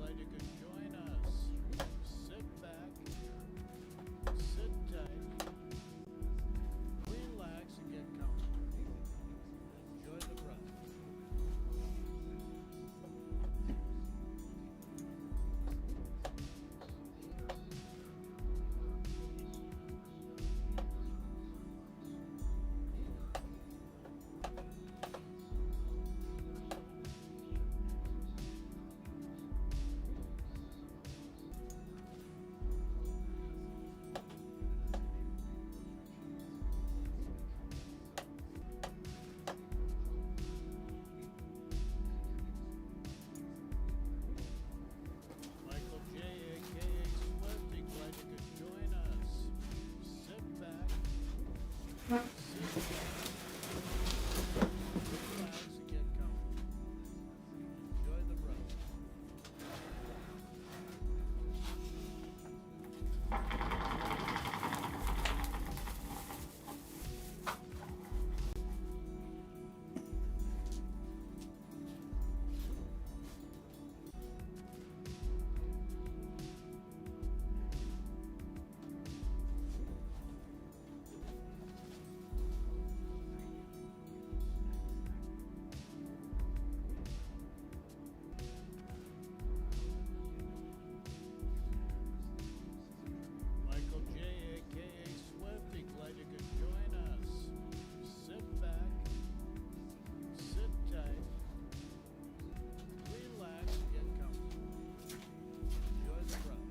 glad you could join us. Sit back, sit tight, relax and get comfortable. Enjoy the ride. Michael J, aka Swifty, glad you could join us. Sit back, sit tight, relax and get comfortable. Enjoy the ride. Michael J, aka Swifty, glad you could join us. Sit back, sit tight, relax and get comfortable. Enjoy the ride.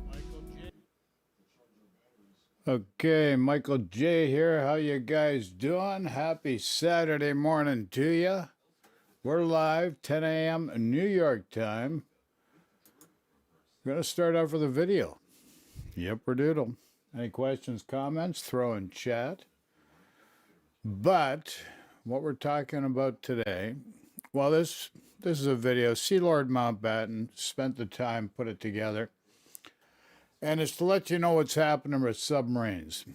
Michael J. Okay, Michael J here. How you guys doing? Happy Saturday morning to you. We're live, 10 a.m. New York time. We're going to start off with a video. Yep, we're doodle. Any questions, comments, throw in chat. But what we're talking about today, well, this is a video. Sea Lord Mountbatten spent the time, put it together. And it's to let you know what's happening with submarines.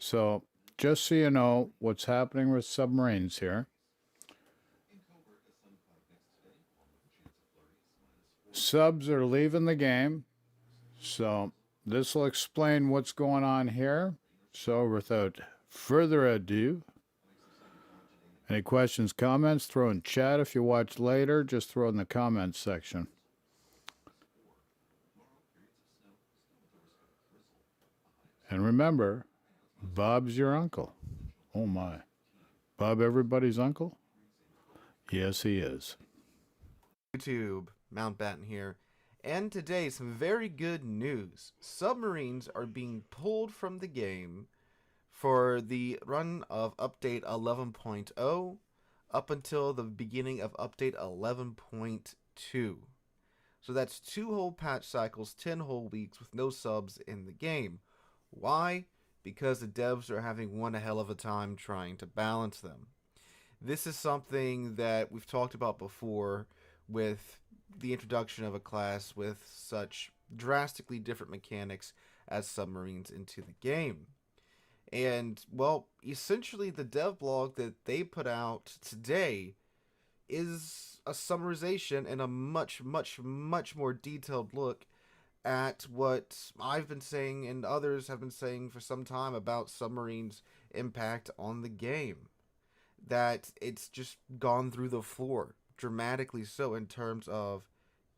So, just so you know what's happening with submarines here. Subs are leaving the game. So, this will explain what's going on here. So, without further ado, any questions, comments, throw in chat. If you watch later, just throw in the comments section. And remember, Bob's your uncle. Oh my. Bob everybody's uncle? Yes, he is. YouTube, Mountbatten here, and today some very good news. Submarines are being pulled from the game for the run of update 11.0 up until the beginning of update 11.2. So that's 2 whole patch cycles, 10 whole weeks with no subs in the game. Why? Because the devs are having one hell of a time trying to balance them. This is something that we've talked about before with the introduction of a class with such drastically different mechanics as submarines into the game. And, well, essentially the dev blog that they put out today is a summarization and a much more detailed look at what I've been saying and others have been saying for some time about submarines' impact on the game. That it's just gone through the floor, dramatically so, in terms of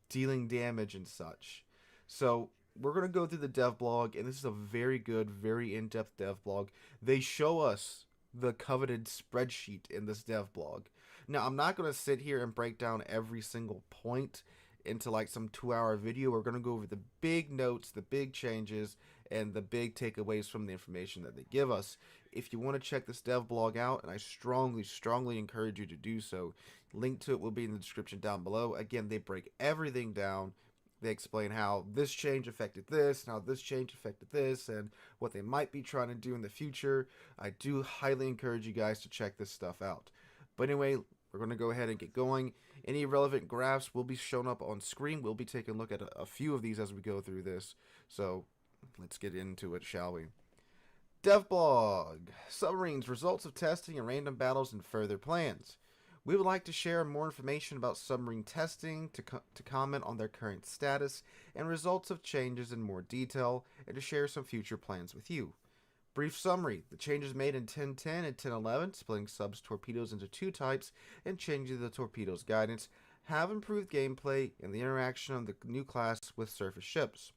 dealing damage and such. So we're going to go through the dev blog, and this is a very good, very in-depth dev blog. They show us the coveted spreadsheet in this dev blog. Now, I'm not going to sit here and break down every single point into like some 2-hour video. We're going to go over the big notes, the big changes, and the big takeaways from the information that they give us. If you want to check this dev blog out, and I strongly encourage you to do so, link to it will be in the description down below. Again, they break everything down. They explain how this change affected this, and how this change affected this, and what they might be trying to do in the future. I do highly encourage you guys to check this stuff out. But anyway, we're going to go ahead and get going. Any relevant graphs will be shown up on screen. We'll be taking a look at a few of these as we go through this. So let's get into it, shall we? Devblog. Submarines, results of testing and random battles and further plans. We would like to share more information about submarine testing, to comment on their current status and results of changes in more detail, and to share some future plans with you. Brief summary. The changes made in 10.10 and 10.11, splitting subs torpedoes into two types and changing the torpedoes guidance, have improved gameplay and the interaction of the new class with surface ships.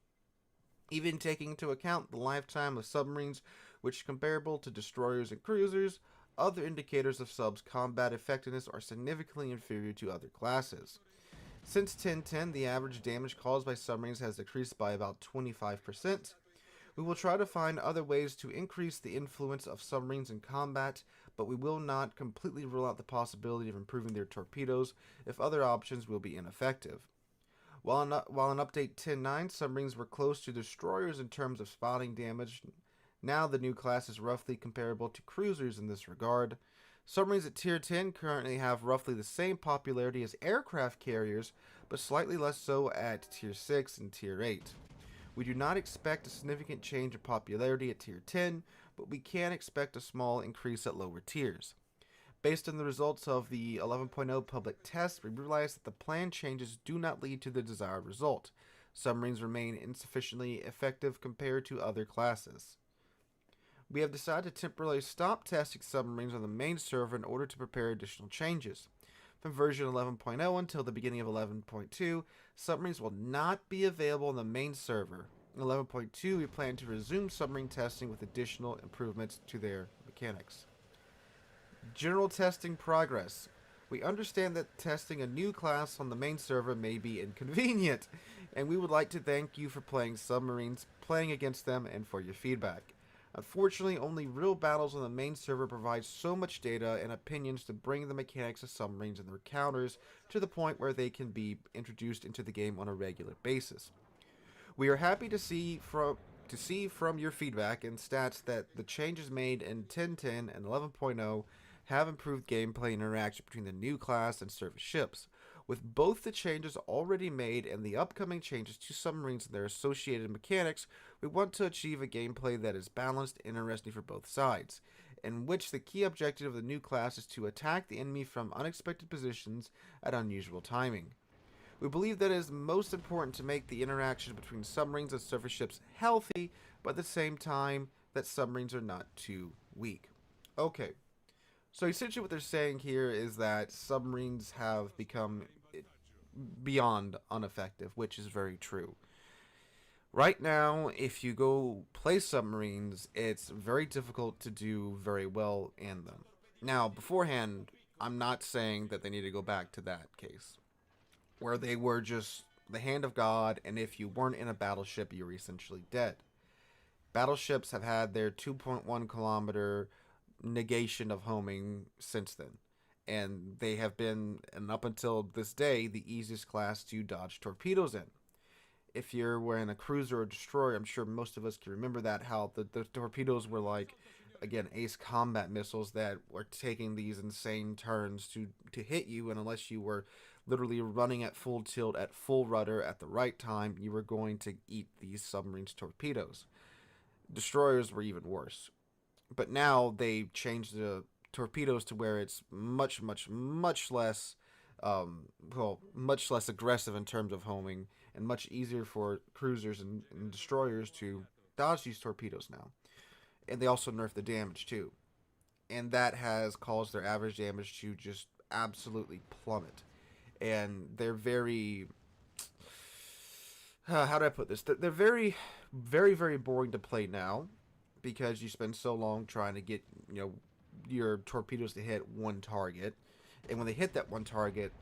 Even taking into account the lifetime of submarines, which is comparable to destroyers and cruisers, other indicators of subs' combat effectiveness are significantly inferior to other classes. Since 10.10, the average damage caused by submarines has decreased by about 25%. We will try to find other ways to increase the influence of submarines in combat, but we will not completely rule out the possibility of improving their torpedoes if other options will be ineffective. While in Update 10.9, submarines were close to destroyers in terms of spotting damage, now the new class is roughly comparable to cruisers in this regard. Submarines at Tier 10 currently have roughly the same popularity as aircraft carriers, but slightly less so at Tier 6 and Tier 8. We do not expect a significant change in popularity at Tier 10, but we can expect a small increase at lower tiers. Based on the results of the 11.0 public test, we realize that the planned changes do not lead to the desired result. Submarines remain insufficiently effective compared to other classes. We have decided to temporarily stop testing submarines on the main server in order to prepare additional changes. From version 11.0 until the beginning of 11.2, submarines will not be available on the main server. In 11.2, we plan to resume submarine testing with additional improvements to their mechanics. General testing progress. We understand that testing a new class on the main server may be inconvenient, and we would like to thank you for playing submarines, playing against them, and for your feedback. Unfortunately, only real battles on the main server provide so much data and opinions to bring the mechanics of submarines and their counters to the point where they can be introduced into the game on a regular basis. We are happy to see from your feedback and stats that the changes made in 10.10 and 11.0 have improved gameplay and interaction between the new class and surface ships. With both the changes already made and the upcoming changes to submarines and their associated mechanics, we want to achieve a gameplay that is balanced and interesting for both sides, in which the key objective of the new class is to attack the enemy from unexpected positions at unusual timing. We believe that it is most important to make the interaction between submarines and surface ships healthy, but at the same time that submarines are not too weak. Okay. So essentially what they're saying here is that submarines have become beyond ineffective, which is very true. Right now, if you go play submarines, it's very difficult to do very well in them. Now, beforehand, I'm not saying that they need to go back to that case, where they were just the hand of God, and if you weren't in a battleship, you were essentially dead. Battleships have had their 2.1 kilometer negation of homing since then, and they have been, and up until this day, the easiest class to dodge torpedoes in. If you're wearing a cruiser or destroyer, I'm sure most of us can remember that, how the torpedoes were like, again, ace combat missiles that were taking these insane turns to hit you, and unless you were literally running at full tilt, at full rudder, at the right time, you were going to eat these submarines' torpedoes. Destroyers were even worse. But now they changed the torpedoes to where it's much less, much less aggressive in terms of homing, and much easier for cruisers and destroyers to dodge these torpedoes now. And they also nerf the damage too. And that has caused their average damage to just absolutely plummet. And they're very... how do I put this? They're very boring to play now, because you spend so long trying to get, your torpedoes to hit one target. And when they hit that one target,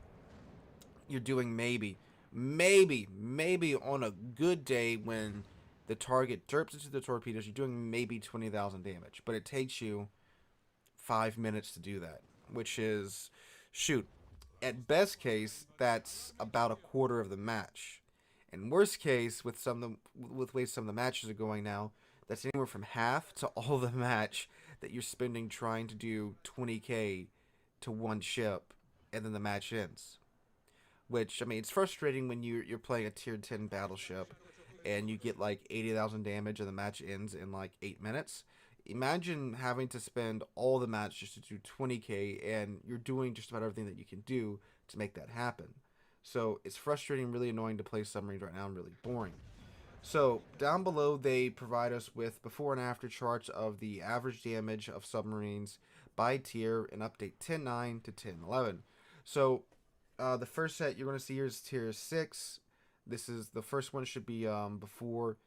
you're doing maybe on a good day, when the target derps into the torpedoes, you're doing maybe 20,000 damage, but it takes you 5 minutes to do that, which is, shoot, at best case, that's about a quarter of the match. In worst case, with with ways some of the matches are going now, that's anywhere from half to all the match that you're spending trying to do 20k to one ship, and then the match ends. Which, I mean, it's frustrating when you're playing a tier 10 battleship and you get like 80,000 damage and the match ends in like 8 minutes. Imagine having to spend all the match just to do 20k, and you're doing just about everything that you can do to make that happen. So it's frustrating, really annoying to play submarines right now, and really boring. So down below they provide us with before and after charts of the average damage of submarines by tier in update 10.9 to 10.11. So the first set you're going to see here is tier 6. This is the first one should be before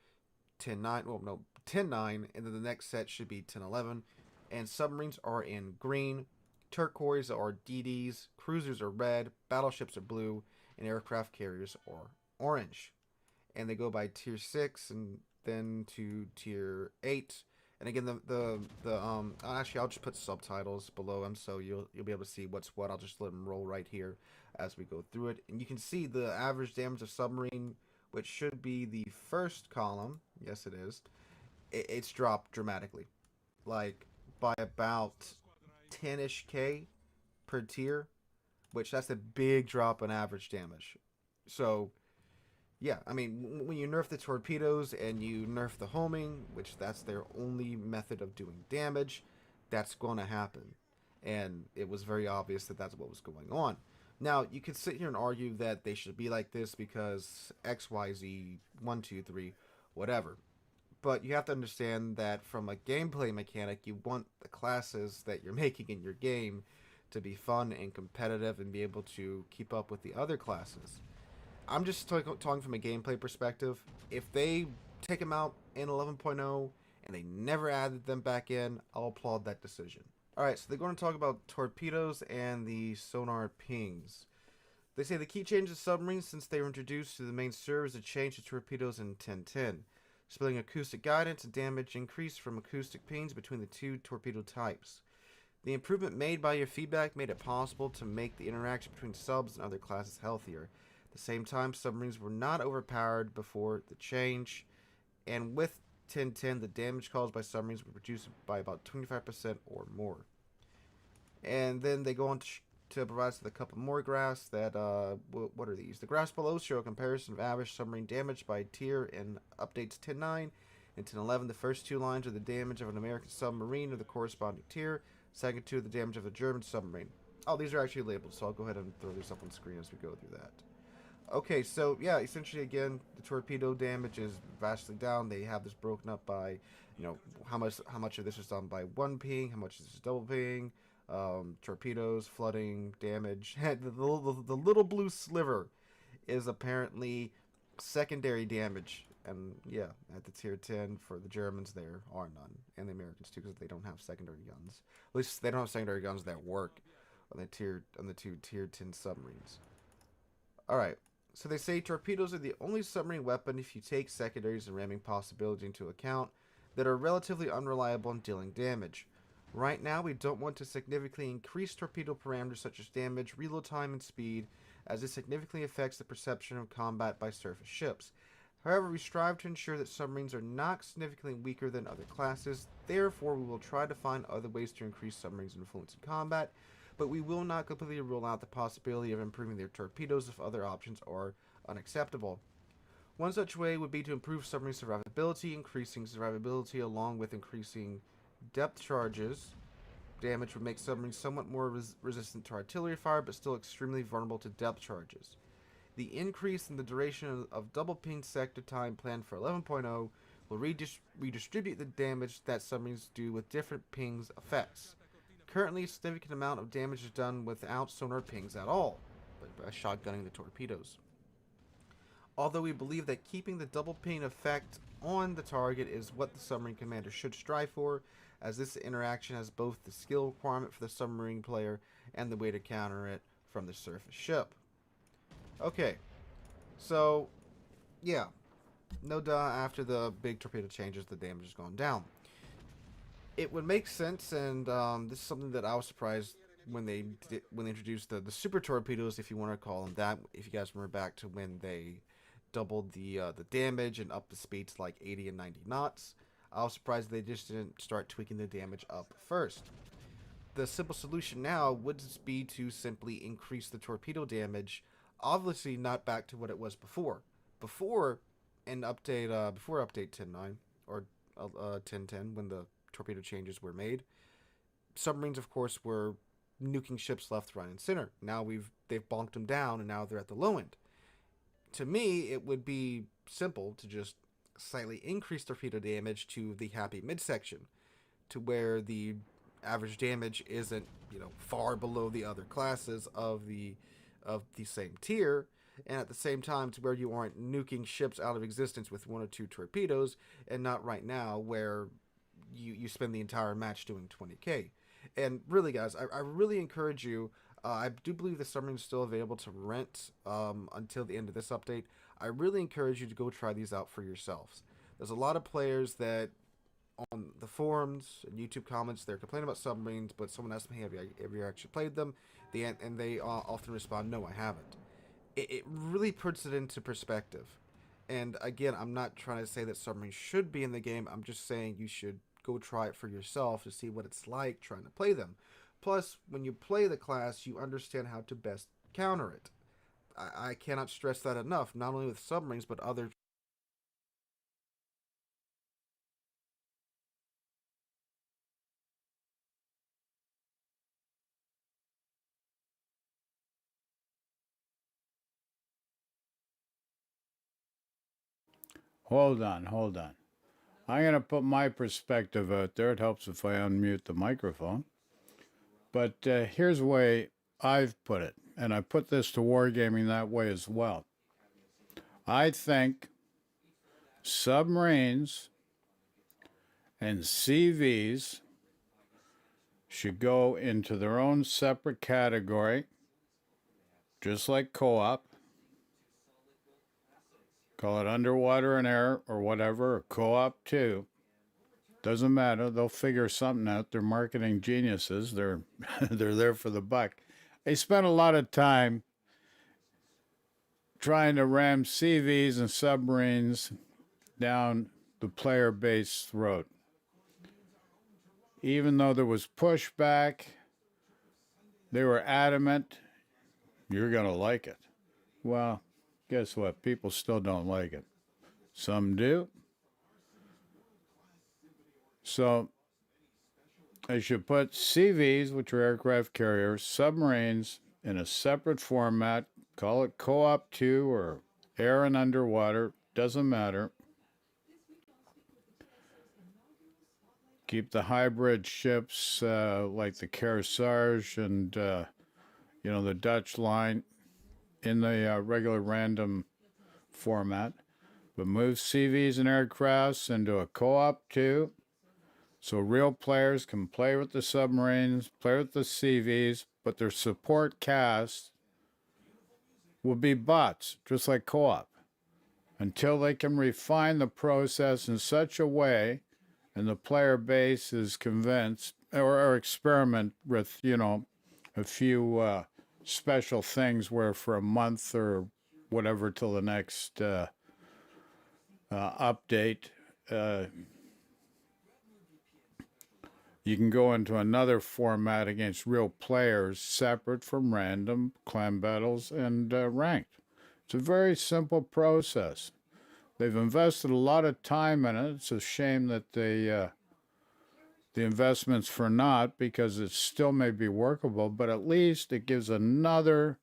10.9. Well, no, 10.9, and then the next set should be 10.11. And submarines are in green, turquoise are DDs, cruisers are red, battleships are blue, and aircraft carriers are orange. And they go by tier 6 and then to tier 8. And again, actually, I'll just put subtitles below them so you'll be able to see what's what. I'll just let them roll right here as we go through it. And you can see the average damage of submarine, which should be the first column. Yes, it is. It's dropped dramatically, like by about 10-ish K per tier, which that's a big drop in average damage. So yeah, I mean, when you nerf the torpedoes and you nerf the homing, which that's their only method of doing damage, that's going to happen. And it was very obvious that that's what was going on. Now, you could sit here and argue that they should be like this because X, Y, Z, 1, 2, 3, whatever. But you have to understand that from a gameplay mechanic, you want the classes that you're making in your game to be fun and competitive and be able to keep up with the other classes. I'm just talking from a gameplay perspective. If they take them out in 11.0 and they never added them back in, I'll applaud that decision. Alright, so they're going to talk about torpedoes and the sonar pings. They say the key change of submarines since they were introduced to the main server is a change to torpedoes in 10.10. Splitting acoustic guidance and damage increased from acoustic pings between the two torpedo types. The improvement made by your feedback made it possible to make the interaction between subs and other classes healthier. At the same time, submarines were not overpowered before the change, and with 10.10, the damage caused by submarines were reduced by about 25% or more. And then they go on to provide us with a couple more graphs that, what are these? The graphs below show a comparison of average submarine damage by tier in updates 10.9 and 10.11. The first two lines are the damage of an American submarine of the corresponding tier. Second two, the damage of a German submarine. Oh, these are actually labeled, so I'll go ahead and throw these up on screen as we go through that. Okay, so yeah, essentially again, the torpedo damage is vastly down. They have this broken up by, you know, how much of this is done by one ping, how much is this double ping, torpedoes, flooding, damage. The little blue sliver is apparently secondary damage, and yeah, at the tier 10 for the Germans there are none, and the Americans too, because they don't have secondary guns. At least they don't have secondary guns that work on the two tier 10 submarines. All right. So they say torpedoes are the only submarine weapon, if you take secondaries and ramming possibility into account, that are relatively unreliable in dealing damage. Right now, we don't want to significantly increase torpedo parameters such as damage, reload time, and speed, as this significantly affects the perception of combat by surface ships. However, we strive to ensure that submarines are not significantly weaker than other classes. Therefore, we will try to find other ways to increase submarines' influence in combat, but we will not completely rule out the possibility of improving their torpedoes if other options are unacceptable. One such way would be to improve submarine survivability. Increasing survivability along with increasing depth charges damage would make submarines somewhat more resistant to artillery fire, but still extremely vulnerable to depth charges. The increase in the duration of double ping sector time planned for 11.0 will redistribute the damage that submarines do with different pings effects. Currently, a significant amount of damage is done without sonar pings at all, by shotgunning the torpedoes. Although we believe that keeping the double ping effect on the target is what the submarine commander should strive for, as this interaction has both the skill requirement for the submarine player and the way to counter it from the surface ship. Okay, so, yeah. No duh, after the big torpedo changes, the damage has gone down. It would make sense, and this is something that I was surprised when they introduced the super torpedoes, if you want to call them that. If you guys remember back to when they doubled the damage and upped the speed to like 80 and 90 knots, I was surprised they just didn't start tweaking the damage up first. The simple solution now would be to simply increase the torpedo damage, obviously not back to what it was before. Before before update 10.9 or 10.10, when the torpedo changes were made, submarines, of course, were nuking ships left, right, and center. Now they've bonked them down, and now they're at the low end. To me, it would be simple to just slightly increase torpedo damage to the happy midsection, to where the average damage isn't, far below the other classes of the same tier, and at the same time to where you aren't nuking ships out of existence with 1 or 2 torpedoes, and not right now where you spend the entire match doing 20k. And really, guys, I really encourage you. I do believe the submarine is still available to rent until the end of this update. I really encourage you to go try these out for yourselves. There's a lot of players that on the forums and YouTube comments, they're complaining about submarines, but someone asks me, have you actually played them? And they often respond, no, I haven't. It really puts it into perspective. And again, I'm not trying to say that submarines should be in the game. I'm just saying you should go try it for yourself to see what it's like trying to play them. Plus, when you play the class, you understand how to best counter it. I cannot stress that enough, not only with submarines, but other. Hold on, hold on. I'm going to put my perspective out there. It helps if I unmute the microphone. But here's the way I've put it, and I put this to wargaming that way as well. I think submarines and CVs should go into their own separate category, just like co-op. Call it underwater and air or whatever, or co-op 2. Doesn't matter. They'll figure something out. They're marketing geniuses. They're they're there for the buck. They spend a lot of time trying to ram CVs and submarines down the player base throat. Even though there was pushback, they were adamant, you're going to like it. Well, guess what? People still don't like it. Some do. So they should put CVs, which are aircraft carriers, submarines, in a separate format. Call it Co-op 2 or air and underwater. Doesn't matter. Keep the hybrid ships like the Kearsarge and, the Dutch line in the regular random format. But move CVs and aircrafts into a Co-op 2. So real players can play with the submarines, play with the CVs, but their support cast will be bots, just like co-op, until they can refine the process in such a way and the player base is convinced or experiment with, a few special things where for a month or whatever till the next update, you can go into another format against real players separate from random clan battles and ranked. It's a very simple process. They've invested a lot of time in it. It's a shame that the investment's for naught because it still may be workable, but at least it gives another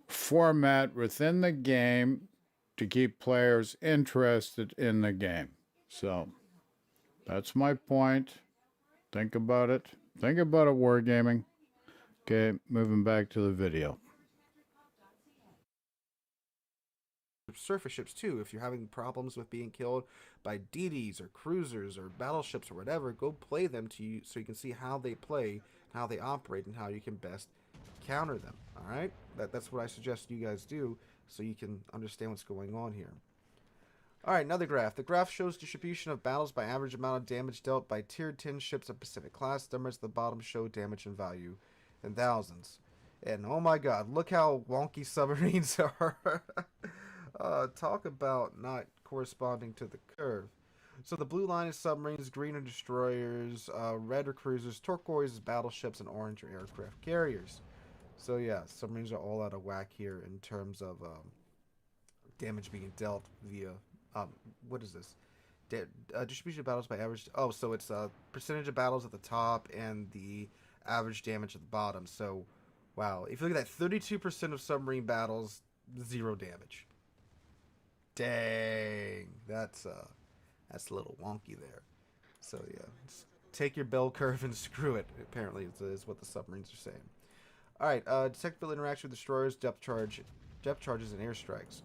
format within the game to keep players interested in the game. So that's my point. Think about it. Think about it, wargaming. Okay, moving back to the video. Surface ships too. If you're having problems with being killed by DDs or cruisers or battleships or whatever, go play them so you can see how they play, how they operate, and how you can best counter them. All right, that's what I suggest you guys do so you can understand what's going on here. Alright, another graph. The graph shows distribution of battles by average amount of damage dealt by tier 10 ships of Pacific class. Numbers at the bottom show damage and value in thousands. And oh my god, look how wonky submarines are. Talk about not corresponding to the curve. So the blue line is submarines, green are destroyers, red are cruisers, turquoise is battleships, and orange are aircraft carriers. So yeah, submarines are all out of whack here in terms of damage being dealt via what is this? Distribution of battles by average. Oh, so it's percentage of battles at the top and the average damage at the bottom. So, wow, if you look at that, 32% of submarine battles, 0 damage. Dang, that's a little wonky there. So yeah, just take your bell curve and screw it. Apparently, is what the submarines are saying. All right, detectable interaction with destroyers, depth charges, and airstrikes.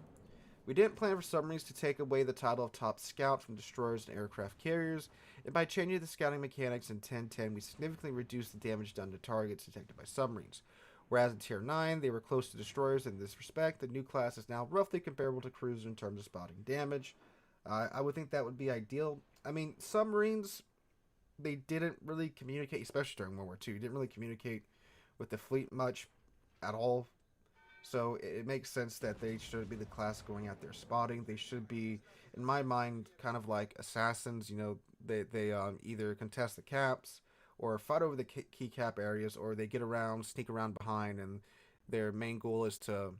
We didn't plan for submarines to take away the title of top scout from destroyers and aircraft carriers, and by changing the scouting mechanics in 1010, we significantly reduced the damage done to targets detected by submarines. Whereas in Tier 9, they were close to destroyers in this respect, the new class is now roughly comparable to cruisers in terms of spotting damage. I would think that would be ideal. I mean, submarines, they didn't really communicate, especially during World War II, didn't really communicate with the fleet much at all. So it makes sense that they should be the class going out there spotting. They should be, in my mind, kind of like assassins. You know, they either contest the caps or fight over the key cap areas, or they get around, sneak around behind, and their main goal is to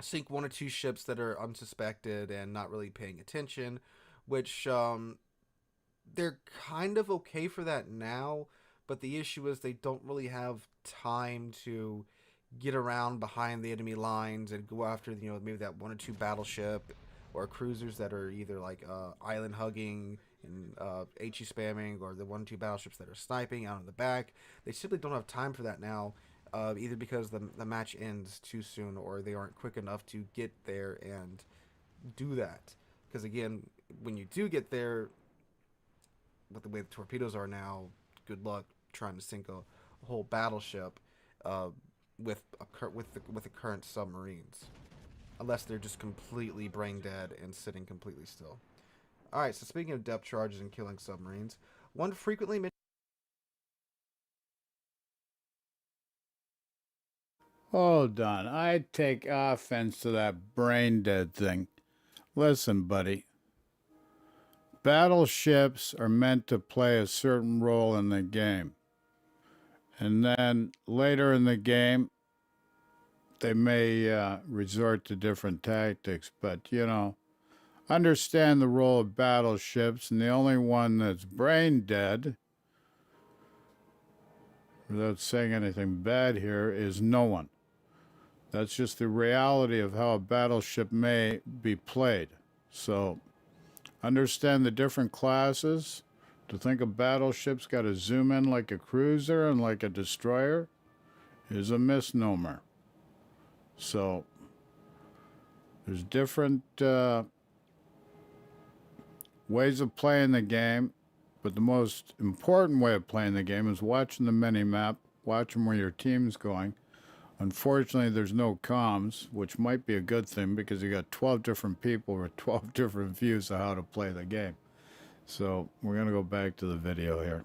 sink 1 or 2 ships that are unsuspected and not really paying attention, which they're kind of okay for that now, but the issue is they don't really have time to get around behind the enemy lines and go after, you know, maybe that 1 or 2 battleship or cruisers that are either like island hugging and HE spamming, or the 1 or 2 battleships that are sniping out in the back. They simply don't have time for that now, either because the match ends too soon, or they aren't quick enough to get there and do that. Because again, when you do get there, with the way the torpedoes are now, good luck trying to sink a whole battleship with the current submarines, unless they're just completely brain dead and sitting completely still. All right, so speaking of depth charges and killing submarines, one frequently mentioned. Hold on, I take offense to that brain dead thing. Listen, buddy. Battleships are meant to play a certain role in the game. And then later in the game, they may resort to different tactics. But, you know, understand the role of battleships, and the only one that's brain dead, without saying anything bad here, is no one. That's just the reality of how a battleship may be played. So, understand the different classes. To think a battleship's got to zoom in like a cruiser and like a destroyer is a misnomer. So, there's different ways of playing the game, but the most important way of playing the game is watching the mini-map, watching where your team's going. Unfortunately, there's no comms, which might be a good thing because you got 12 different people with 12 different views of how to play the game. So we're going to go back to the video here.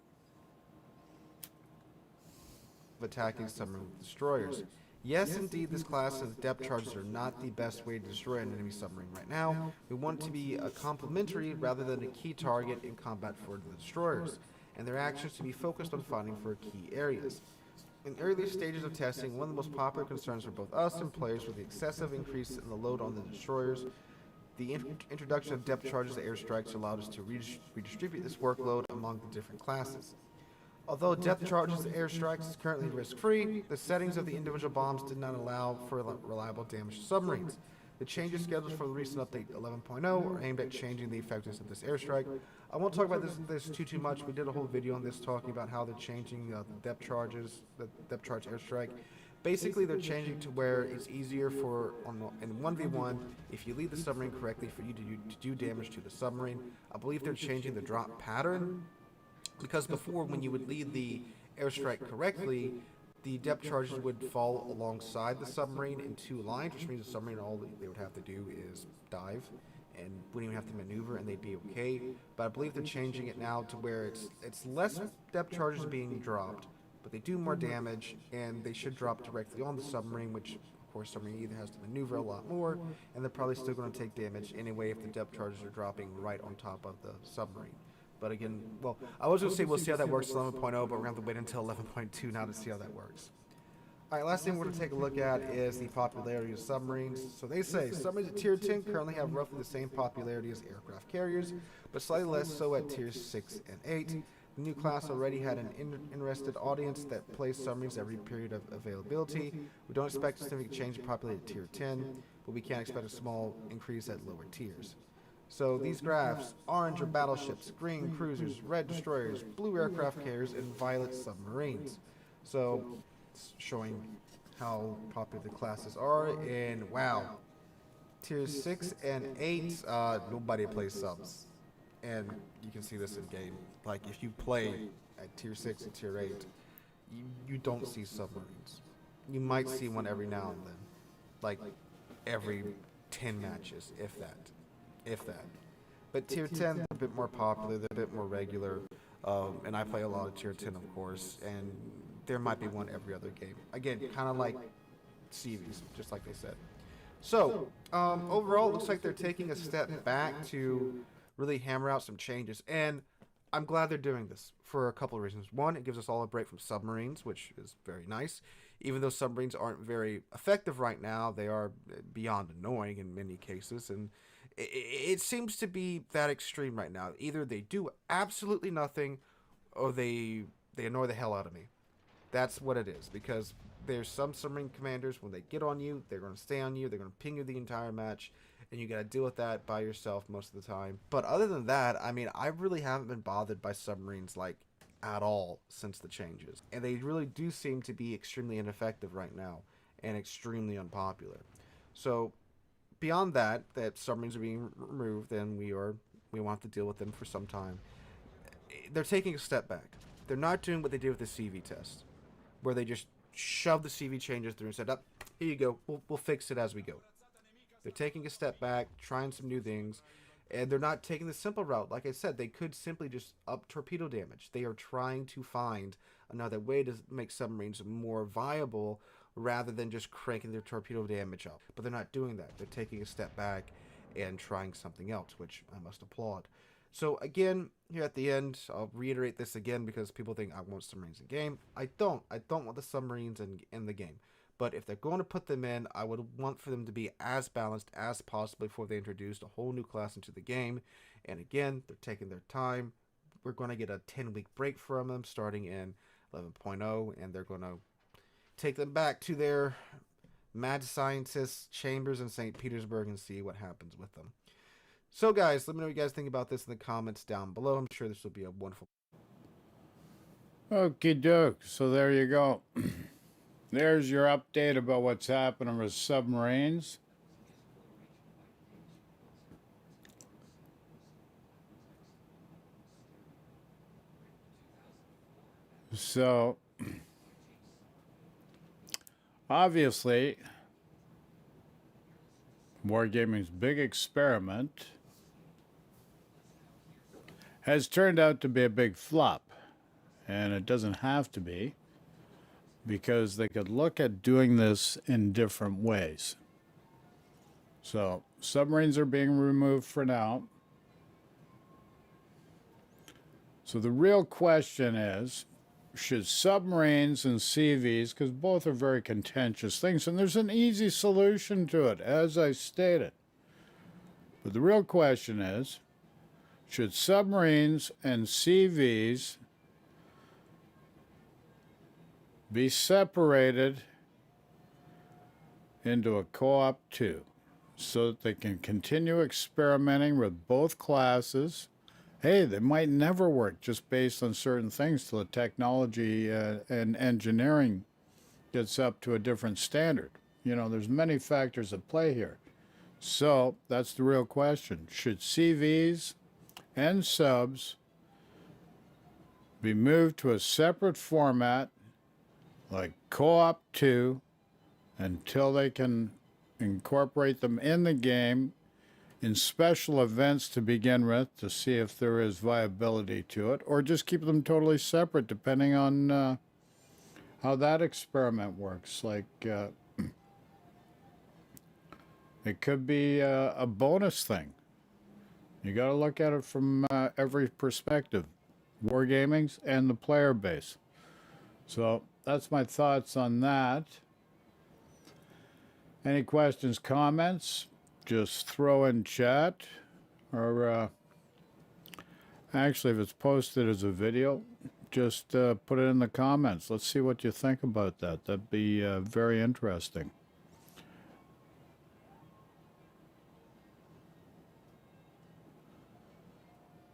Attacking submarine destroyers. Yes, indeed, this class of depth charges are not the best way to destroy an enemy submarine right now. We want it to be a complementary rather than a key target in combat for the destroyers, and their actions to be focused on fighting for key areas. In early stages of testing, one of the most popular concerns for both us and players was the excessive increase in the load on the destroyers. The introduction of depth charges and airstrikes allowed us to redistribute this workload among the different classes. Although depth charges and airstrikes is currently risk-free, the settings of the individual bombs did not allow for reliable damage to submarines. The changes scheduled for the recent update 11.0 are aimed at changing the effectiveness of this airstrike. I won't talk about this too much. We did a whole video on this talking about how they're changing the depth charges, the depth charge airstrike. Basically, they're changing to where it's easier for, in 1v1, if you lead the submarine correctly, for you to do damage to the submarine. I believe they're changing the drop pattern, because before, when you would lead the airstrike correctly, the depth charges would fall alongside the submarine in 2 lines, which means the submarine, all they would have to do is dive and wouldn't even have to maneuver, and they'd be okay. But I believe they're changing it now to where it's less depth charges being dropped, but they do more damage, and they should drop directly on the submarine, which of course submarine either has to maneuver a lot more, and they're probably still going to take damage anyway if the depth charges are dropping right on top of the submarine. But again, well, I was going to say we'll see how that works in 11.0, but we're going to have to wait until 11.2 now to see how that works. Alright, last thing we're going to take a look at is the popularity of submarines. So they say submarines at tier 10 currently have roughly the same popularity as aircraft carriers, but slightly less so at tier 6 and 8. The new class already had an interested audience that plays submarines every period of availability. We don't expect a significant change in popularity at tier 10, but we can expect a small increase at lower tiers. So these graphs, orange are battleships, green cruisers, red destroyers, blue aircraft carriers, and violet submarines. So showing how popular the classes are, and wow, tier 6 and 8, nobody plays subs, and you can see this in game. Like, if you play at tier 6 and tier 8, you don't see submarines. You might see one every now and then, like every 10 matches, if that. But tier 10, they're a bit more popular, they're a bit more regular, and I play a lot of tier 10, of course, and there might be one every other game. Again, kind of like CVs, just like they said. So, overall, it looks like they're taking a step back to really hammer out some changes. And I'm glad they're doing this for a couple of reasons. One, it gives us all a break from submarines, which is very nice. Even though submarines aren't very effective right now, they are beyond annoying in many cases. And it seems to be that extreme right now. Either they do absolutely nothing, or they annoy the hell out of me. That's what it is, because there's some submarine commanders, when they get on you, they're going to stay on you, they're going to ping you the entire match, and you got to deal with that by yourself most of the time. But other than that, I mean, I really haven't been bothered by submarines, like, at all since the changes. And they really do seem to be extremely ineffective right now, and extremely unpopular. So, beyond that submarines are being removed, and we want to deal with them for some time. They're taking a step back. They're not doing what they did with the CV test, where they just shoved the CV changes through and said, here you go, we'll fix it as we go. They're taking a step back, trying some new things, and they're not taking the simple route. Like I said, they could simply just up torpedo damage. They are trying to find another way to make submarines more viable rather than just cranking their torpedo damage up. But they're not doing that. They're taking a step back and trying something else, which I must applaud. So again, here at the end, I'll reiterate this again because people think I want submarines in game. I don't want the submarines in the game. But if they're going to put them in, I would want for them to be as balanced as possible before they introduced a whole new class into the game. And again, they're taking their time. We're going to get a 10-week break from them starting in 11.0, and they're going to take them back to their mad scientists' chambers in St. Petersburg and see what happens with them. So guys, let me know what you guys think about this in the comments down below. I'm sure this will be a wonderful... Okie doke. So there you go. There's your update about what's happening with submarines. So, obviously, Wargaming's big experiment has turned out to be a big flop. And it doesn't have to be, because they could look at doing this in different ways. So, submarines are being removed for now. So the real question is, should submarines and CVs, because both are very contentious things, and there's an easy solution to it, as I stated. But the real question is, should submarines and CVs be separated into a co-op 2 so that they can continue experimenting with both classes? Hey, they might never work just based on certain things till the technology and engineering gets up to a different standard. You know, there's many factors at play here. So that's the real question. Should CVs and subs be moved to a separate format like co-op 2 until they can incorporate them in the game in special events to begin with to see if there is viability to it, or just keep them totally separate depending on how that experiment works. Like, it could be a bonus thing. You got to look at it from every perspective, wargaming's and the player base. So that's my thoughts on that. Any questions, comments? Just throw in chat, or actually, if it's posted as a video, just put it in the comments. Let's see what you think about that. That'd be very interesting.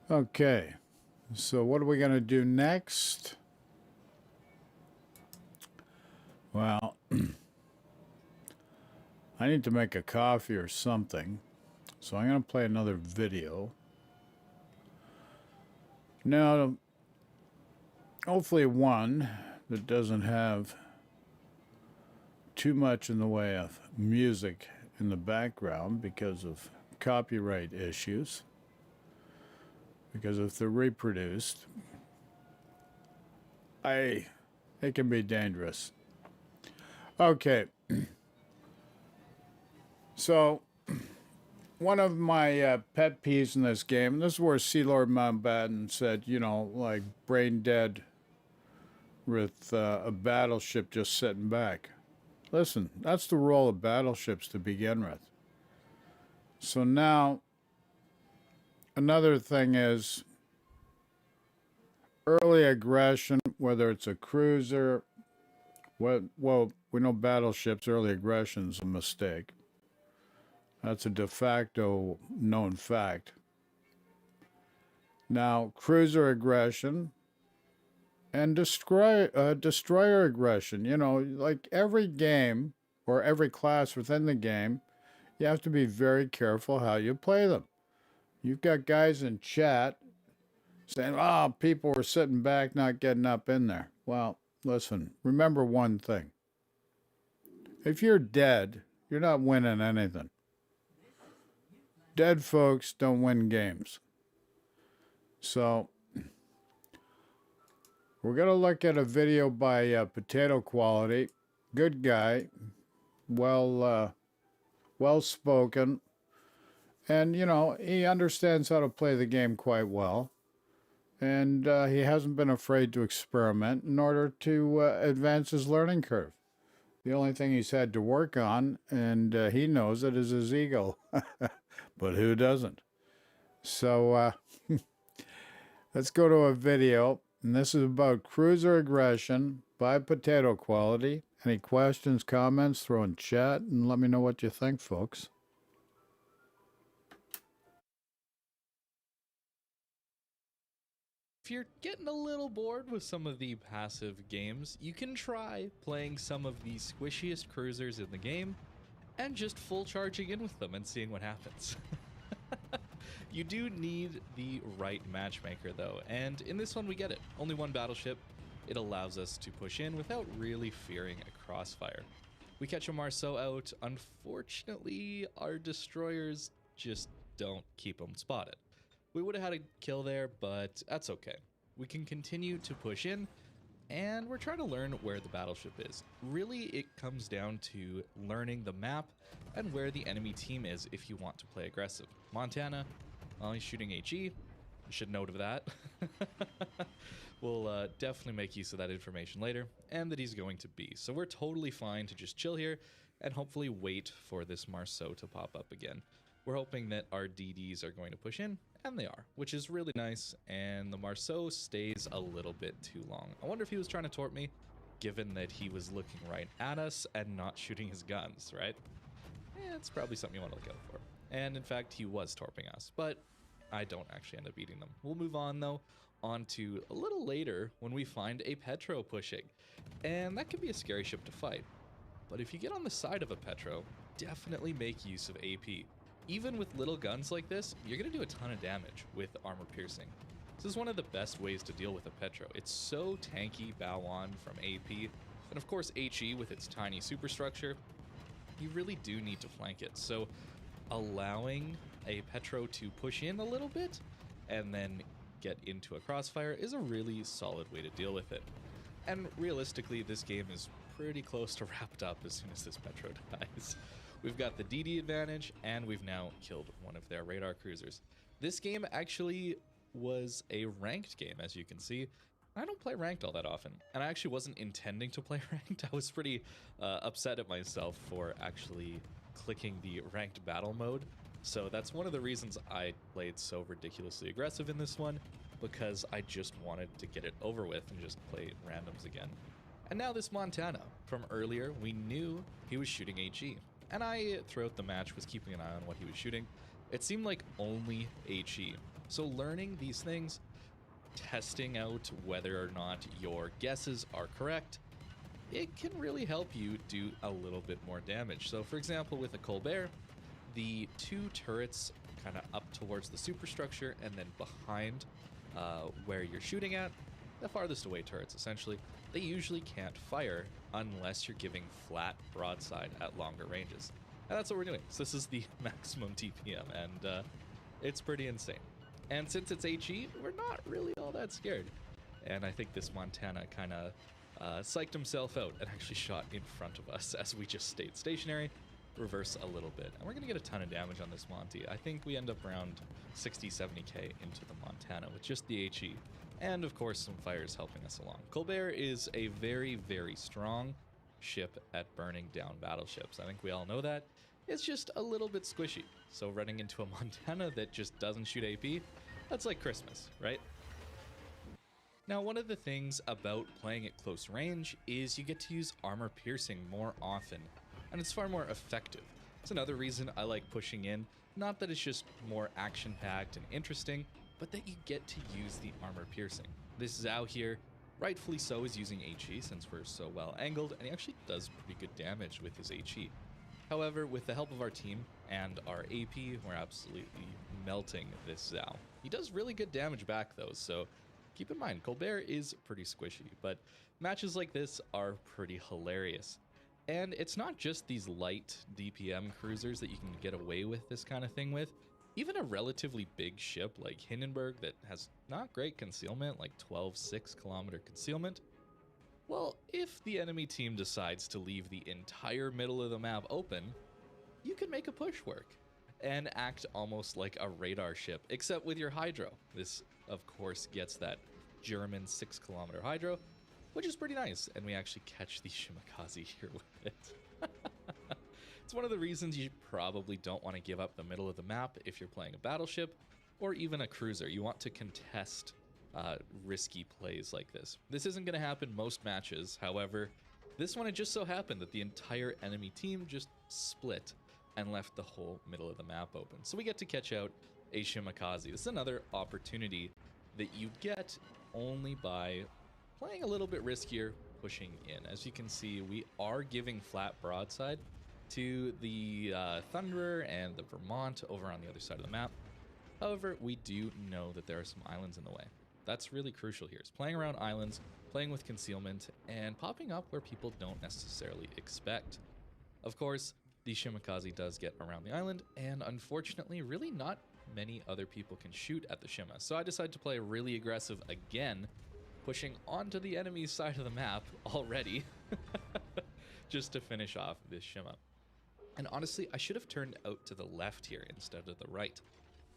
Okay, so what are we going to do next? Well, I need to make a coffee or something, so I'm going to play another video. Now, hopefully one that doesn't have too much in the way of music in the background because of copyright issues. Because if they're reproduced, it can be dangerous. Okay. So, one of my pet peeves in this game, and this is where Sea Lord Mountbatten said, you know, like brain dead with a battleship just sitting back. Listen, that's the role of battleships to begin with. So now, another thing is early aggression, whether it's a cruiser, well, we know battleships, early aggression is a mistake. That's a de facto known fact. Now, cruiser aggression and destroyer aggression. You know, like every game or every class within the game, you have to be very careful how you play them. You've got guys in chat saying, oh, people were sitting back, not getting up in there. Well, listen, remember one thing. If you're dead, you're not winning anything. Dead folks don't win games. So, we're going to look at a video by Potato Quality. Good guy. Well spoken. And, you know, he understands how to play the game quite well. And he hasn't been afraid to experiment in order to advance his learning curve. The only thing he's had to work on, and he knows it, is his ego. But who doesn't? So let's go to a video. And this is about cruiser aggression by Potato Quality. Any questions, comments, throw in chat, and let me know what you think, folks. If you're getting a little bored with some of the passive games, you can try playing some of the squishiest cruisers in the game and just full charging in with them and seeing what happens. You do need the right matchmaker though, and in this one we get it. Only one battleship. It allows us to push in without really fearing a crossfire. We catch a Marceau out. Unfortunately, our destroyers just don't keep them spotted. We would have had a kill there, but that's okay. We can continue to push in, and we're trying to learn where the battleship is. Really, it comes down to learning the map and where the enemy team is if you want to play aggressive. Montana, well, he's shooting HE. You should note of that. We'll definitely make use of that information later, and that he's going to B. So we're totally fine to just chill here and hopefully wait for this Marceau to pop up again. We're hoping that our DDs are going to push in, and they are, which is really nice, and the Marceau stays a little bit too long. I wonder if he was trying to torp me, given that he was looking right at us and not shooting his guns, right? It's probably something you want to look out for. And in fact, he was torping us, but I don't actually end up beating them. We'll move on, though, on to a little later when we find a Petro pushing, and that can be a scary ship to fight. But if you get on the side of a Petro, definitely make use of AP. Even with little guns like this, you're going to do a ton of damage with armor piercing. This is one of the best ways to deal with a Petro. It's so tanky bow on from AP, and of course HE with its tiny superstructure, you really do need to flank it. So allowing a Petro to push in a little bit and then get into a crossfire is a really solid way to deal with it. And realistically, this game is pretty close to wrapped up as soon as this Petro dies. We've got the DD advantage, and we've now killed one of their radar cruisers. This game actually was a ranked game, as you can see. I don't play ranked all that often, and I actually wasn't intending to play ranked. I was pretty upset at myself for actually clicking the ranked battle mode. So that's one of the reasons I played so ridiculously aggressive in this one, because I just wanted to get it over with and just play randoms again. And now this Montana. From earlier, we knew he was shooting HE, and I, throughout the match, was keeping an eye on what he was shooting. It seemed like only HE. So learning these things, testing out whether or not your guesses are correct, it can really help you do a little bit more damage. So for example, with a Colbert, the two turrets kind of up towards the superstructure and then behind where you're shooting at, the farthest away turrets essentially, they usually can't fire unless you're giving flat broadside at longer ranges. And that's what we're doing. So this is the maximum TPM, and it's pretty insane. And since it's HE, we're not really all that scared. And I think this Montana kind of psyched himself out and actually shot in front of us as we just stayed stationary, reverse a little bit. And we're going to get a ton of damage on this Monty. I think we end up around 60, 70k into the Montana with just the HE. And of course, some fires helping us along. Colbert is a very, very strong ship at burning down battleships. I think we all know that. It's just a little bit squishy. So running into a Montana that just doesn't shoot AP, that's like Christmas, right? Now, one of the things about playing at close range is you get to use armor piercing more often, and it's far more effective. It's another reason I like pushing in. Not that it's just more action-packed and interesting, but that you get to use the armor piercing. This Zhao here, rightfully so, is using HE since we're so well angled, and he actually does pretty good damage with his HE. However, with the help of our team and our AP, we're absolutely melting this Zhao. He does really good damage back though, so keep in mind, Colbert is pretty squishy, but matches like this are pretty hilarious. And it's not just these light DPM cruisers that you can get away with this kind of thing with. Even a relatively big ship like Hindenburg that has not great concealment, like 12-6-kilometer concealment, well, if the enemy team decides to leave the entire middle of the map open, you can make a push work and act almost like a radar ship, except with your hydro. This, of course, gets that German 6-kilometer hydro, which is pretty nice, and we actually catch the Shimakaze here with it. It's one of the reasons you probably don't want to give up the middle of the map if you're playing a battleship or even a cruiser. You want to contest risky plays like this. This isn't going to happen most matches. However, this one, it just so happened that the entire enemy team just split and left the whole middle of the map open. So we get to catch out a Shimakaze. This is another opportunity that you get only by playing a little bit riskier, pushing in. As you can see, we are giving flat broadside to the Thunderer and the Vermont over on the other side of the map. However, we do know that there are some islands in the way. That's really crucial here, is playing around islands, playing with concealment, and popping up where people don't necessarily expect. Of course, the Shimakaze does get around the island, and unfortunately, really not many other people can shoot at the Shima. So I decided to play really aggressive again, pushing onto the enemy's side of the map already, just to finish off this Shima. And honestly, I should have turned out to the left here instead of the right.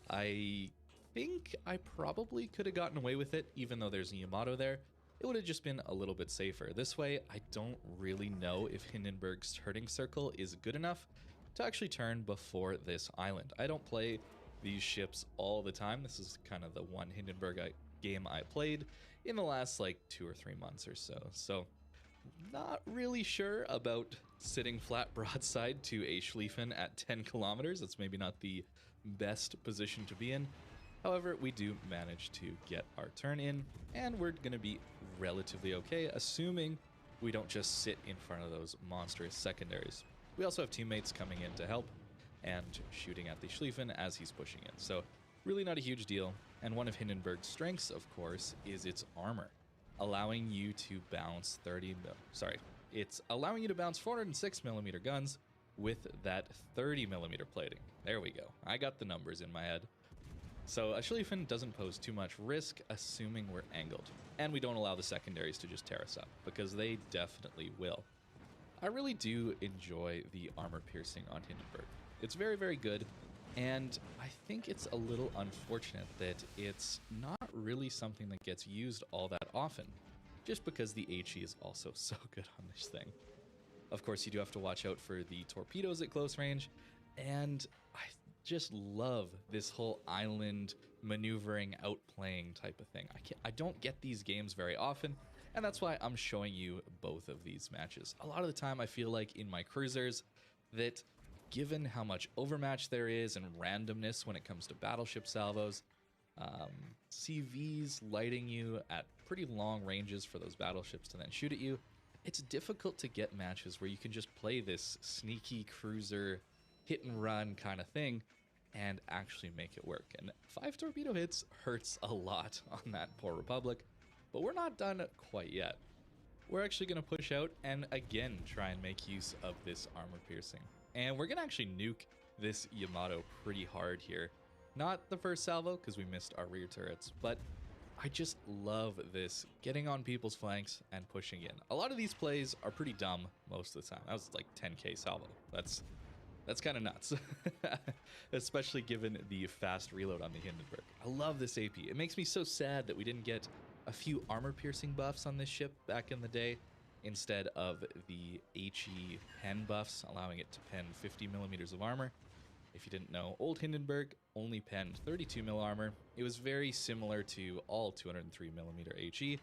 I think I probably could have gotten away with it, even though there's a Yamato there. It would have just been a little bit safer. This way, I don't really know if Hindenburg's turning circle is good enough to actually turn before this island. I don't play these ships all the time. This is kind of the one Hindenburg game I played in the last like 2 or 3 months or so. So not really sure about sitting flat broadside to a Schlieffen at 10 kilometers. That's maybe not the best position to be in. However, we do manage to get our turn in, and we're going to be relatively okay, assuming we don't just sit in front of those monstrous secondaries. We also have teammates coming in to help and shooting at the Schlieffen as he's pushing in. So really not a huge deal. And one of Hindenburg's strengths, of course, is its armor, allowing you to bounce it's allowing you to bounce 406 millimeter guns with that 30 millimeter plating. There we go. I got the numbers in my head. So a Schlieffen doesn't pose too much risk, assuming we're angled. And we don't allow the secondaries to just tear us up, because they definitely will. I really do enjoy the armor piercing on Hindenburg. It's very, very good, and I think it's a little unfortunate that it's not really something that gets used all that often, just because the HE is also so good on this thing. Of course, you do have to watch out for the torpedoes at close range, and I just love this whole island maneuvering, outplaying type of thing. I don't get these games very often, and that's why I'm showing you both of these matches. A lot of the time I feel like in my cruisers that given how much overmatch there is and randomness when it comes to battleship salvos, CVs lighting you at pretty long ranges for those battleships to then shoot at you, it's difficult to get matches where you can just play this sneaky cruiser hit and run kind of thing and actually make it work. And 5 torpedo hits hurts a lot on that poor Republic, but we're not done quite yet. We're actually going to push out and again try and make use of this armor piercing. And we're going to actually nuke this Yamato pretty hard here. Not the first salvo because we missed our rear turrets, but I just love this getting on people's flanks and pushing in. A lot of these plays are pretty dumb most of the time. That was like 10k salvo. That's kind of nuts, especially given the fast reload on the Hindenburg. I love this AP. It makes me so sad that we didn't get a few armor-piercing buffs on this ship back in the day, instead of the HE pen buffs, allowing it to pen 50 millimeters of armor. If you didn't know, old Hindenburg only penned 32 mil armor. It was very similar to all 203 millimeter HE,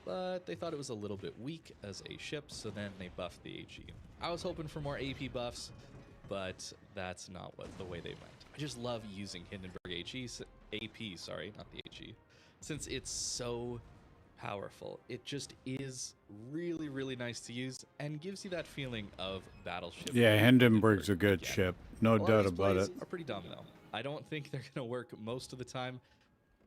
but they thought it was a little bit weak as a ship, so then they buffed the HE. I was hoping for more AP buffs, but that's not the way they went. I just love using Hindenburg AP, sorry, not the HE, since it's so powerful. It just is really, really nice to use and gives you that feeling of battleship. Yeah, Hindenburg's a good again. ship. No doubt about it. Are pretty dumb though. I don't think they're gonna work most of the time,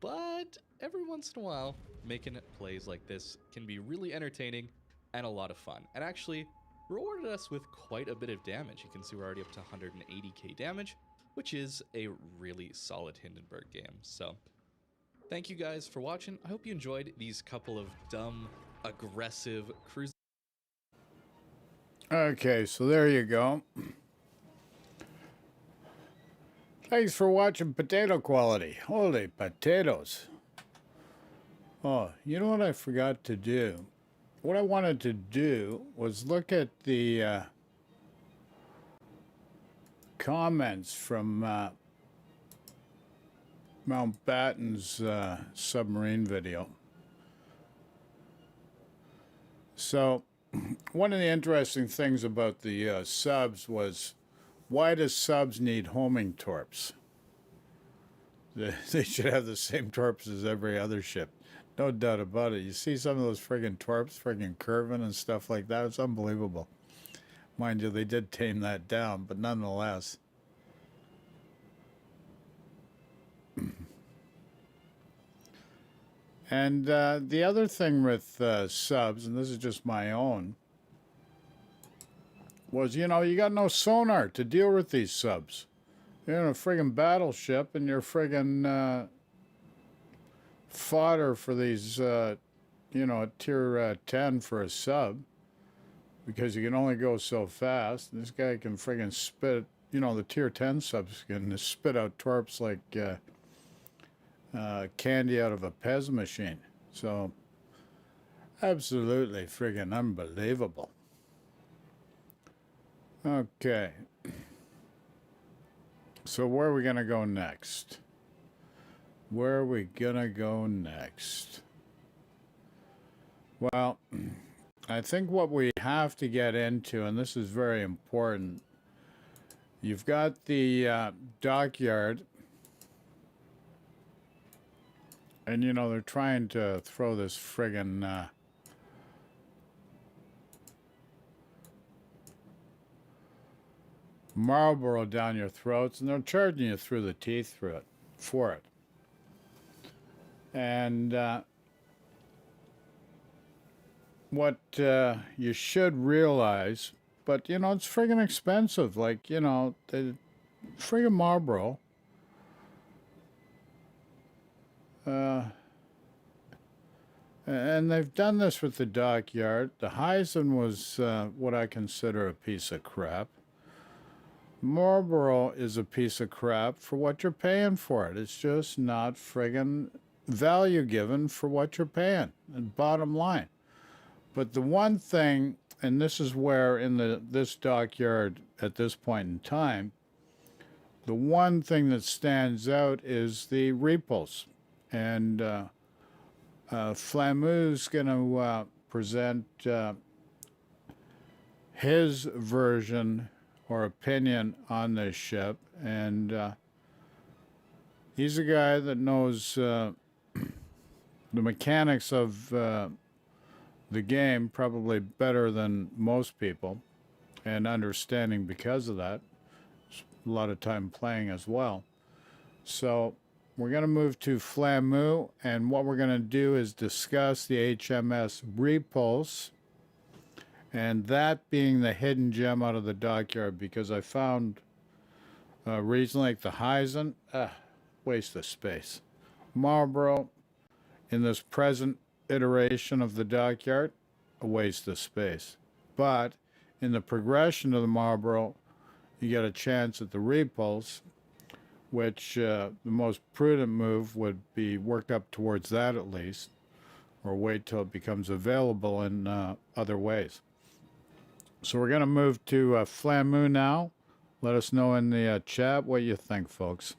but every once in a while, making plays like this can be really entertaining and a lot of fun. And actually rewarded us with quite a bit of damage. You can see we're already up to 180k damage, which is a really solid Hindenburg game. So thank you guys for watching. I hope you enjoyed these couple of dumb, aggressive cruise. Okay, so there you go. Thanks for watching Potato Quality. Holy potatoes. Oh, you know what I forgot to do? What I wanted to do was look at the comments from Mountbatten's submarine video. So, one of the interesting things about the subs was, why does subs need homing torps? They should have the same torps as every other ship. No doubt about it. You see some of those friggin' torps friggin' curving and stuff like that. It's unbelievable. Mind you, they did tame that down, but nonetheless. And the other thing with subs, and this is just my own, was, you know, you got no sonar to deal with these subs. You're in a friggin' battleship and you're friggin' fodder for these, you know, tier 10 for a sub, because you can only go so fast. This guy can friggin' spit, you know, the tier 10 subs can spit out torps like candy out of a Pez machine. So, absolutely friggin' unbelievable. Okay. So where are we going to go next? Where are we going to go next? Well, I think what we have to get into, and this is very important, you've got the dockyard, and you know, they're trying to throw this friggin' Marlboro down your throats, and they're charging you through the teeth for it. And what you should realize but you know, it's friggin' expensive. Like, you know, the friggin' Marlboro. And they've done this with the dockyard. The Heisen was what I consider a piece of crap. Marlboro is a piece of crap for what you're paying for it. It's just not friggin' value given for what you're paying. And bottom line. But the one thing, and this is where in this dockyard at this point in time, the one thing that stands out is the Repulse. And Flamu's going to present his version or opinion on this ship. And he's a guy that knows the mechanics of the game probably better than most people, and understanding because of that. A lot of time playing as well. So we're going to move to Flamu, and what we're going to do is discuss the HMS Repulse, and that being the hidden gem out of the dockyard, because I found recently, like the Heisen, waste of space. Marlboro, in this present iteration of the dockyard, a waste of space. But in the progression of the Marlboro, you get a chance at the Repulse, which the most prudent move would be work up towards that at least, or wait till it becomes available in other ways. So we're going to move to Flamu now. Let us know in the chat what you think, folks.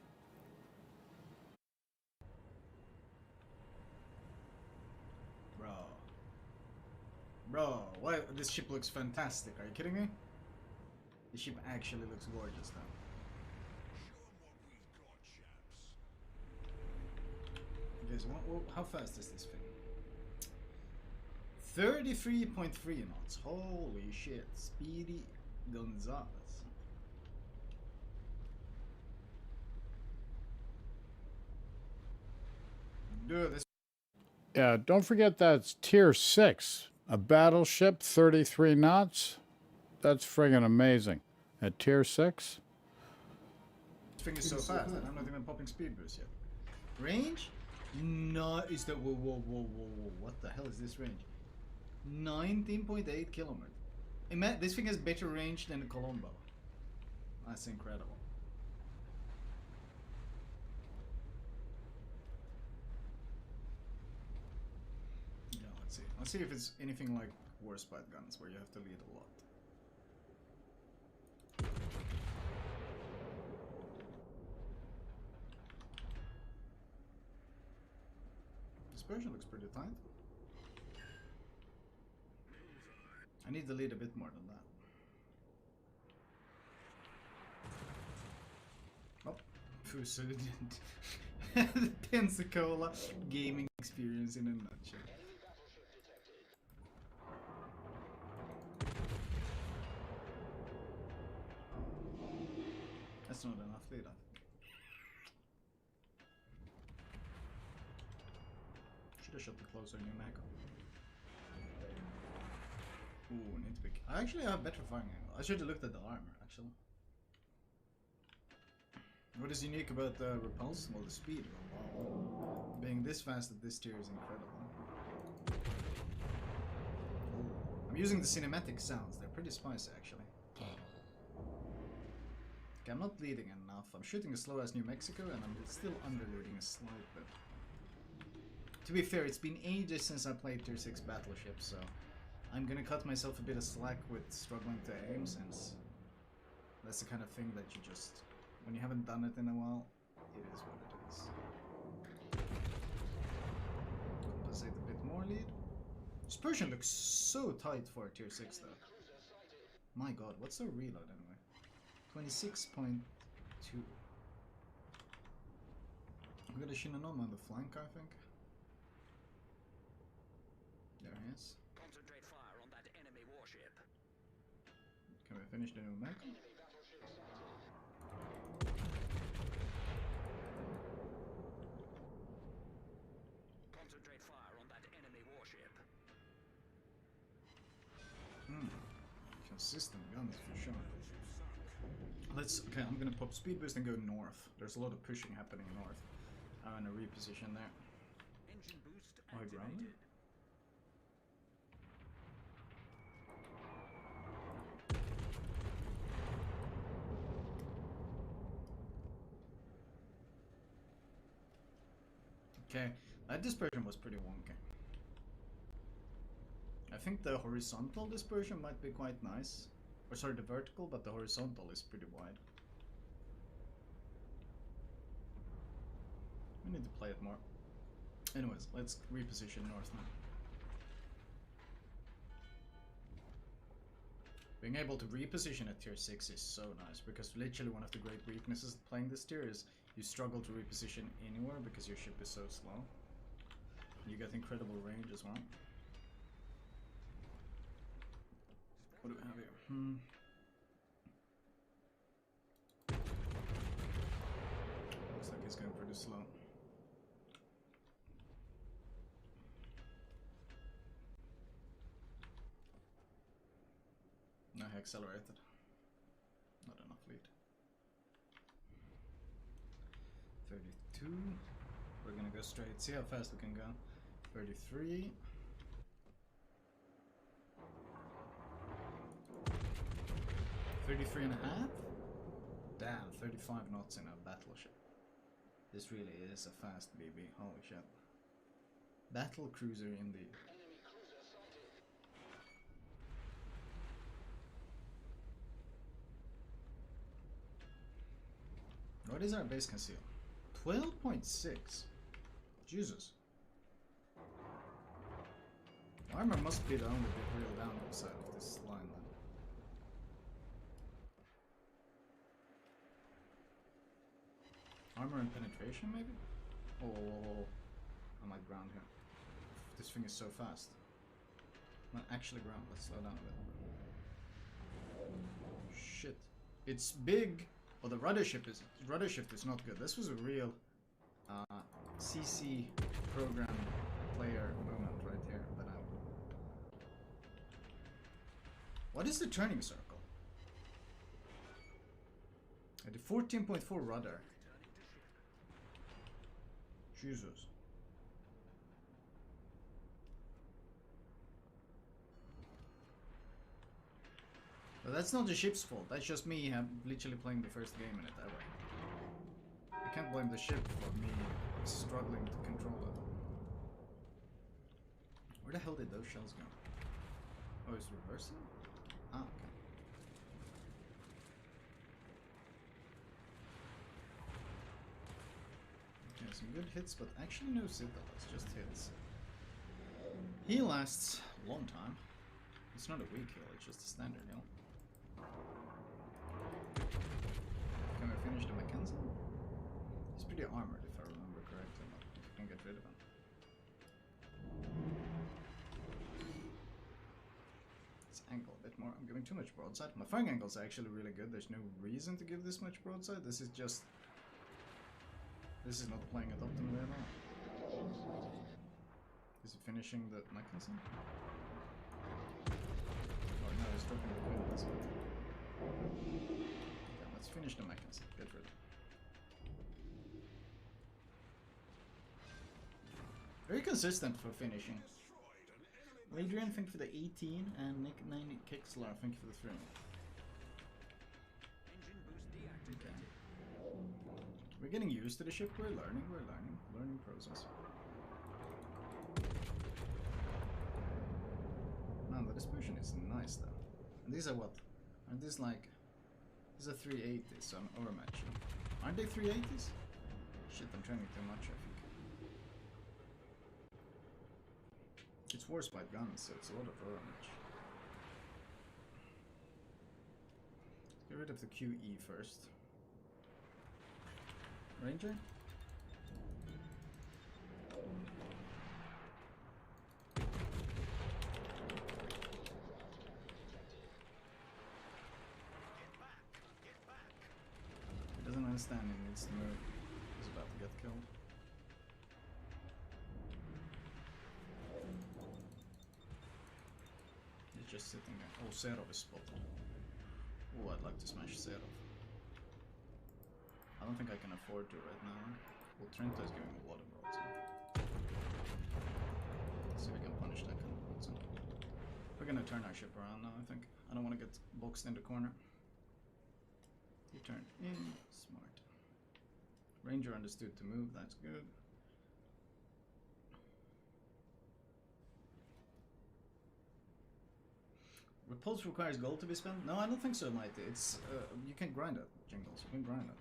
Bro, what? This ship looks fantastic. Are you kidding me? The ship actually looks gorgeous now. Guys, how fast is this thing? 33.3 knots. Holy shit. Speedy Gonzalez. Dude, this. Yeah, don't forget that's Tier 6. A battleship, 33 knots. That's friggin' amazing. At Tier 6? This thing is so fast, and I'm not even popping speed boost yet. Range? No, is that whoa, what the hell is this range? 19.8 kilometers. This thing has better range than the Colombo. That's incredible. Yeah, let's see. Let's see if it's anything like Warspite guns where you have to lead a lot. Dispersion looks pretty tight. I need to lead a bit more than that. Oh, Fuso the Pensacola gaming experience in a nutshell. That's not enough lead. Should have shot the closer new Mako. Ooh, nitpick. I actually have better firing angle. I should have looked at the armor, actually. What is unique about the Repulse? Well, the speed. Wow. Being this fast at this tier is incredible. Ooh. I'm using the cinematic sounds. They're pretty spicy, actually. Okay, I'm not bleeding enough. I'm shooting as slow as New Mexico, and I'm still underleading a slight bit. To be fair, it's been ages since I played Tier 6 battleships, so I'm gonna cut myself a bit of slack with struggling to aim, since that's the kind of thing that you just, when you haven't done it in a while, it is what it is. Compensate a bit more lead. Dispersion looks so tight for Tier 6 though. My god, what's the reload anyway? 26.2. We got a Shinonoma on the flank, I think. There he is. Concentrate fire on that enemy warship. Can we finish the new mech? Concentrate fire on that enemy warship. Okay. consistent guns for sure. Okay, I'm gonna pop speed boost and go north. There's a lot of pushing happening north. I'm gonna reposition there. Engine boost Oh, I grounded? activated. Okay, that dispersion was pretty wonky. I think the horizontal dispersion might be quite nice. Or sorry, the vertical, but the horizontal is pretty wide. We need to play it more. Anyways, let's reposition north now. Being able to reposition at tier 6 is so nice, because literally one of the great weaknesses of playing this tier is you struggle to reposition anywhere because your ship is so slow. You get incredible range as well. What do we have here? Looks like he's going pretty slow. No, he accelerated. Not enough lead. 32. We're gonna go straight. See how fast we can go. 33. 33 and a half? Damn, 35 knots in a battleship. This really is a fast BB. Holy shit. Battle cruiser indeed. What is our base conceal? 12.6. Jesus. Armor must be the only big real downside of this line then. Armor and penetration maybe? Oh, I might ground here. This thing is so fast. Not actually ground, let's slow down a bit. Shit. It's big. Well, the rudder shift is not good. This was a real CC program player moment right here. But what is the turning circle? I did 14.4 rudder. Jesus. But that's not the ship's fault, that's just me literally playing the first game in it that way. I can't blame the ship for me struggling to control it. Where the hell did those shells go? Oh, it's reversing? Ah, okay. Okay, some good hits, but actually no citadels, just hits. He lasts a long time. It's not a weak heal, it's just a standard heal. Can we finish the Mackenzie? He's pretty armored if I remember correctly, but we can get rid of him. Let's angle a bit more. I'm giving too much broadside. My firing angles are actually really good. There's no reason to give this much broadside. This is not playing it optimally at all. Is he finishing the Mackenzie? Oh no, he's dropping the queen this way. Okay, let's finish the Mackenzie. Get rid of it. Very consistent for finishing. Adrian, thank you for the 18, and Nick 90 Kickslar, thank you for the 3. Engine boost deactivated. Okay. We're getting used to the ship, we're learning process. Man, the dispersion is nice though. And these are what? Aren't these like... These are 380s, so I'm overmatching. Aren't they 380s? Shit, I'm training too much, I think. It's worse by guns, so it's a lot of overmatch. Let's get rid of the QE first. Ranger? He doesn't understand he needs to move. He's about to get killed. just sitting there. Oh, Serov is spotted. Oh, I'd like to smash Serov. I don't think I can afford to right now. Well, Trento is giving a lot of broadside. Let's see if we can punish that kind of broadside. We're gonna turn our ship around now, I think. I don't want to get boxed in the corner. He turned in. Smart. Ranger understood to move, that's good. Repulse requires gold to be spent? No, I don't think so, Mighty. It's, you can grind it, Jingles. You can grind it.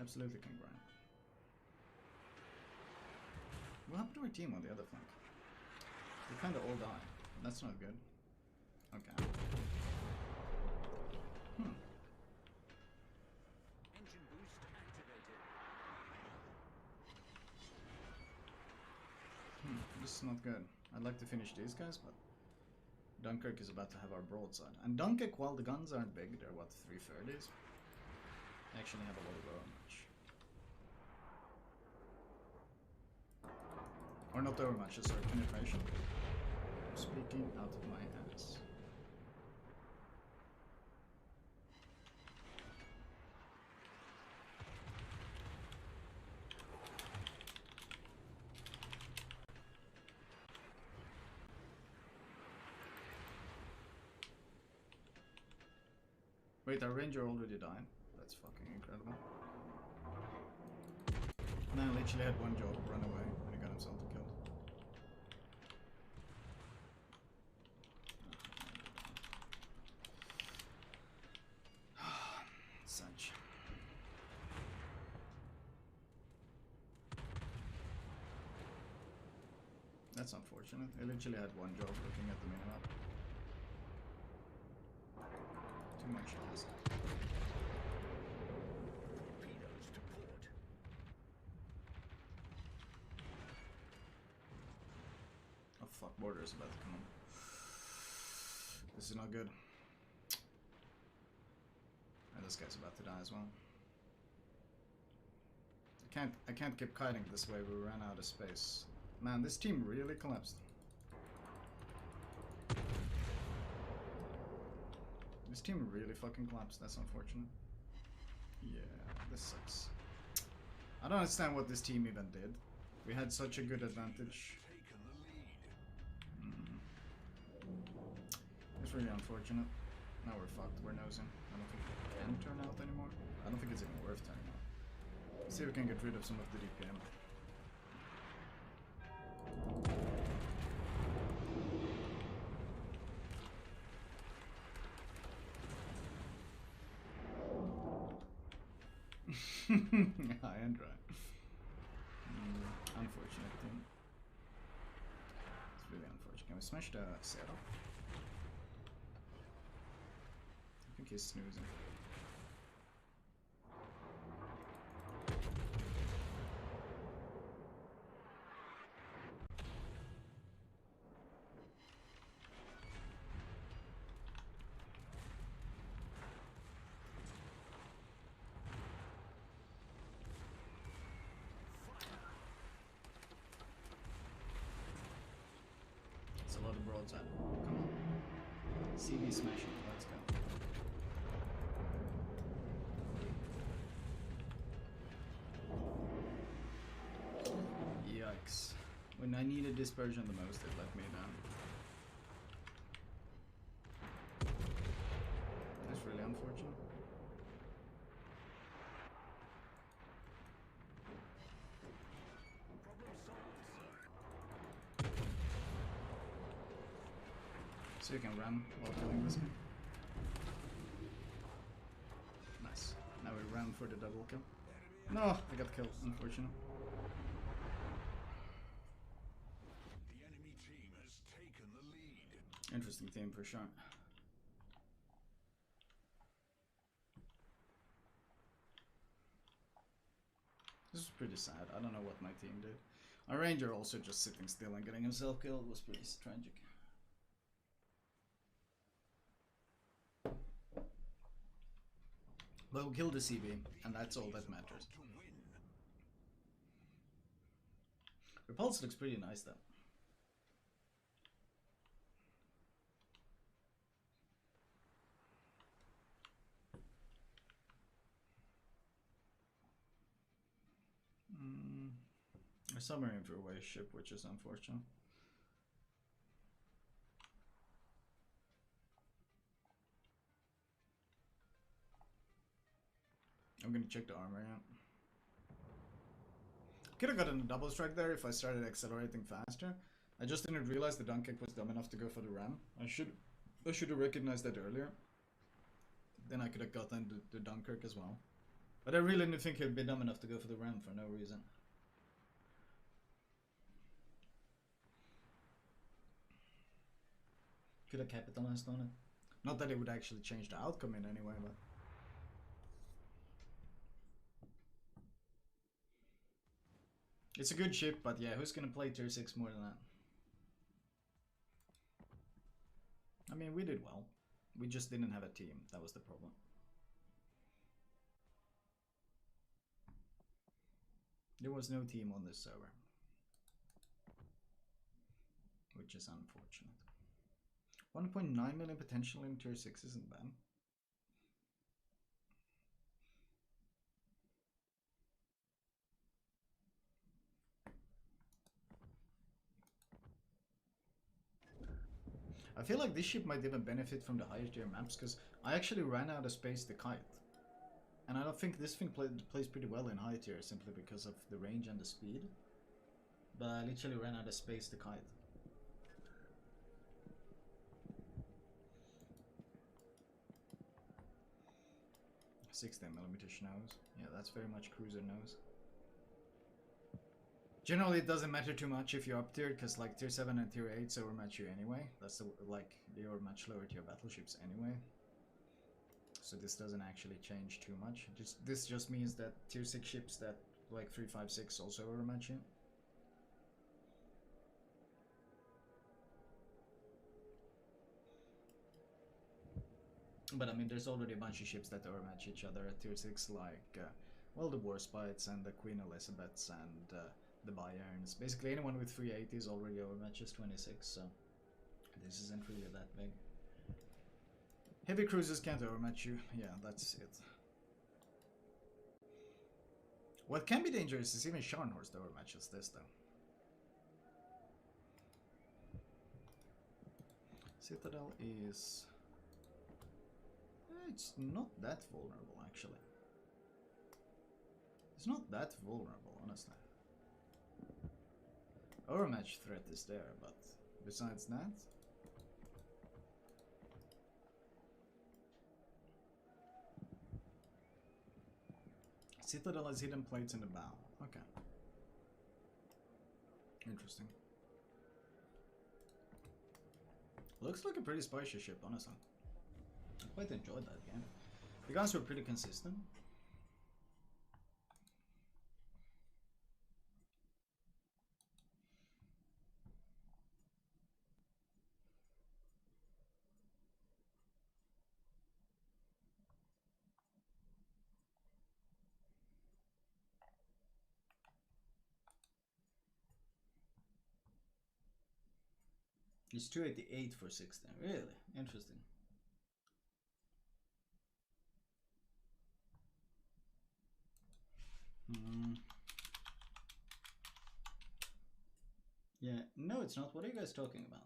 Absolutely can grind. What happened to our team on the other flank? They kinda all died. That's not good. Okay. Engine boost activated. This is not good. I'd like to finish these guys, but Dunkirk is about to have our broadside. And Dunkirk, while the guns aren't big, they're what, 330s? Actually have a lot of overmatch. Or not overmatch, sorry, penetration. I'm speaking out of my ass. Wait, our ranger already died? That's fucking incredible. Man literally had one job, run away, and he got himself killed. Such. That's unfortunate. I literally had one job looking at the minimap. Too much lost. Torpedoes to port. Oh fuck, border is about to come on. This is not good. And this guy's about to die as well. I can't keep kiting this way, we ran out of space. Man, this team really collapsed. This team really fucking collapsed, that's unfortunate. Yeah, this sucks. I don't understand what this team even did. We had such a good advantage. It's really unfortunate. Now we're fucked, we're nosing. I don't think we can turn out anymore. I don't think it's even worth turning out. Let's see if we can get rid of some of the DPM. High and dry. Unfortunate thing. It's really unfortunate. Can we smash the setup? I think he's snoozing. It's a lot of broadside. Come on. CV smashing. Let's go. Yikes. When I needed dispersion the most, it let me down. That's really unfortunate. Problem solved, sir. So you can ram while killing this guy. Nice. Now we ram for the double kill. No, I got killed, unfortunate. The enemy team has taken the lead. Interesting team for sure. This is pretty sad. I don't know what my team did. Our ranger also just sitting still and getting himself killed was pretty tragic. But we killed the CB, and that's all that matters. To win. Repulse looks pretty nice though. for Submarine for a Warship, which is unfortunate. I'm gonna check the armor out. Could have gotten a double strike there if I started accelerating faster. I just didn't realize the Dunkirk was dumb enough to go for the ram. I should have recognized that earlier. Then I could have gotten the Dunkirk as well. But I really didn't think he'd be dumb enough to go for the ram for no reason. Could have capitalized on it. Not that it would actually change the outcome in any way, but... It's a good ship, but yeah, who's gonna play tier 6 more than that? I mean, we did well. We just didn't have a team. That was the problem. There was no team on this server. Which is unfortunate. 1.9 million potential in tier 6 isn't bad. I feel like this ship might even benefit from the higher tier maps, because I actually ran out of space to kite. And I don't think this thing plays pretty well in high tier, simply because of the range and the speed. But I literally ran out of space to kite. .16mm nose. Yeah, that's very much cruiser nose. Generally, it doesn't matter too much if you're up tier, because like tier 7 and tier 8 overmatch you anyway. That's the, like, they overmatch lower tier battleships anyway. So this doesn't actually change too much. This just means that tier 6 ships that like 3, 5, 6 also overmatch you. But I mean, there's already a bunch of ships that overmatch each other at tier 6, like, well, the Warspites and the Queen Elizabeths and the Bayerns. Basically, anyone with 380s already overmatches 26, so this isn't really that big. Heavy cruisers can't overmatch you. Yeah, that's it. What can be dangerous is even Scharnhorst overmatches this, though. Citadel is... it's not that vulnerable, actually. It's not that vulnerable, honestly. Overmatch threat is there, but besides that... Citadel has hidden plates in the bow. Okay. Interesting. Looks like a pretty spicy ship, honestly. I quite enjoyed that game. The guns were pretty consistent. It's 288 for 16. Really? Interesting. Yeah, no, it's not. What are you guys talking about?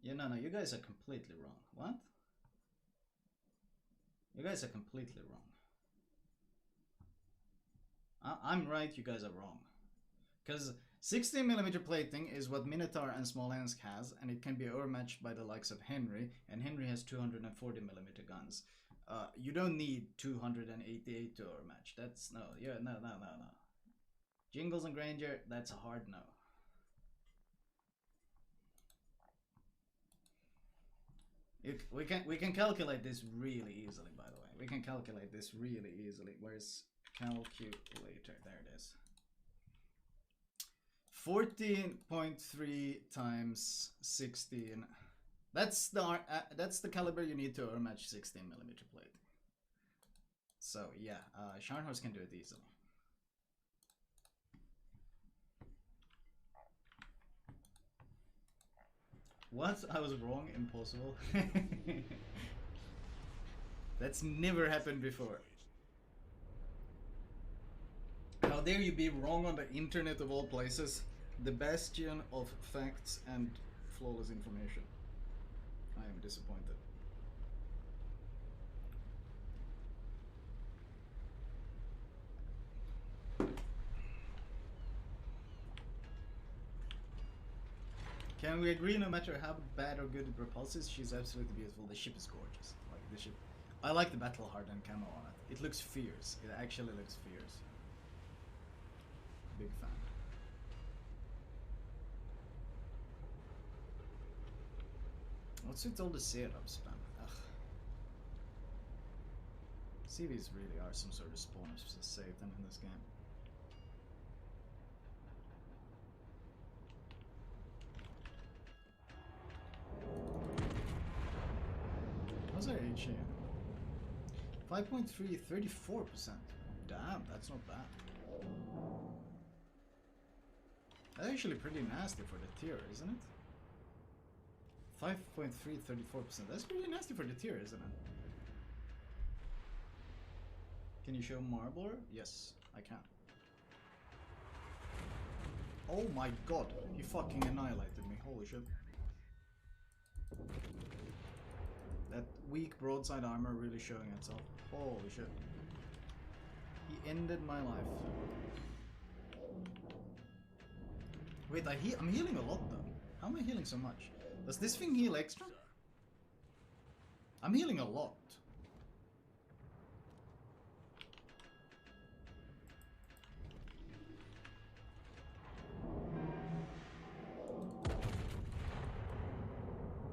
Yeah, no, you guys are completely wrong. What? You guys are completely wrong. I'm right, you guys are wrong. Because 16mm plating is what Minotaur and Smolensk has, and it can be overmatched by the likes of Henry, and Henry has 240mm guns. You don't need 288 to overmatch. That's no. Jingles and Granger, that's a hard no. We can calculate this really easily, by the way. We can calculate this really easily. Where's calculator? There it is. 14.3 times 16. That's the caliber you need to overmatch 16mm plate. So yeah, Scharnhorst can do it easily. What? I was wrong? Impossible. That's never happened before. How How dare you be wrong on the internet of all places? The bastion of facts and flawless information. I am disappointed. Can we agree, no matter how bad or good Repulse is, she's absolutely beautiful. The ship is gorgeous. Like the ship, I like the battle hardened camo on it. It looks fierce. It actually looks fierce. Big fan. What's with all the setup spam? Ugh. CVs really are some sort of spawn of Satan in this game. How's our HE? 5.3, 34%. Damn, that's not bad. That's actually pretty nasty for the tier, isn't it? 5.3, 34%. That's pretty nasty for the tier, isn't it? Can you show Marbler? Yes, I can. Oh my god, he fucking annihilated me. Holy shit. That weak broadside armor really showing itself. Holy shit. He ended my life. Wait, I'm healing a lot though. How am I healing so much? Does this thing heal extra? I'm healing a lot.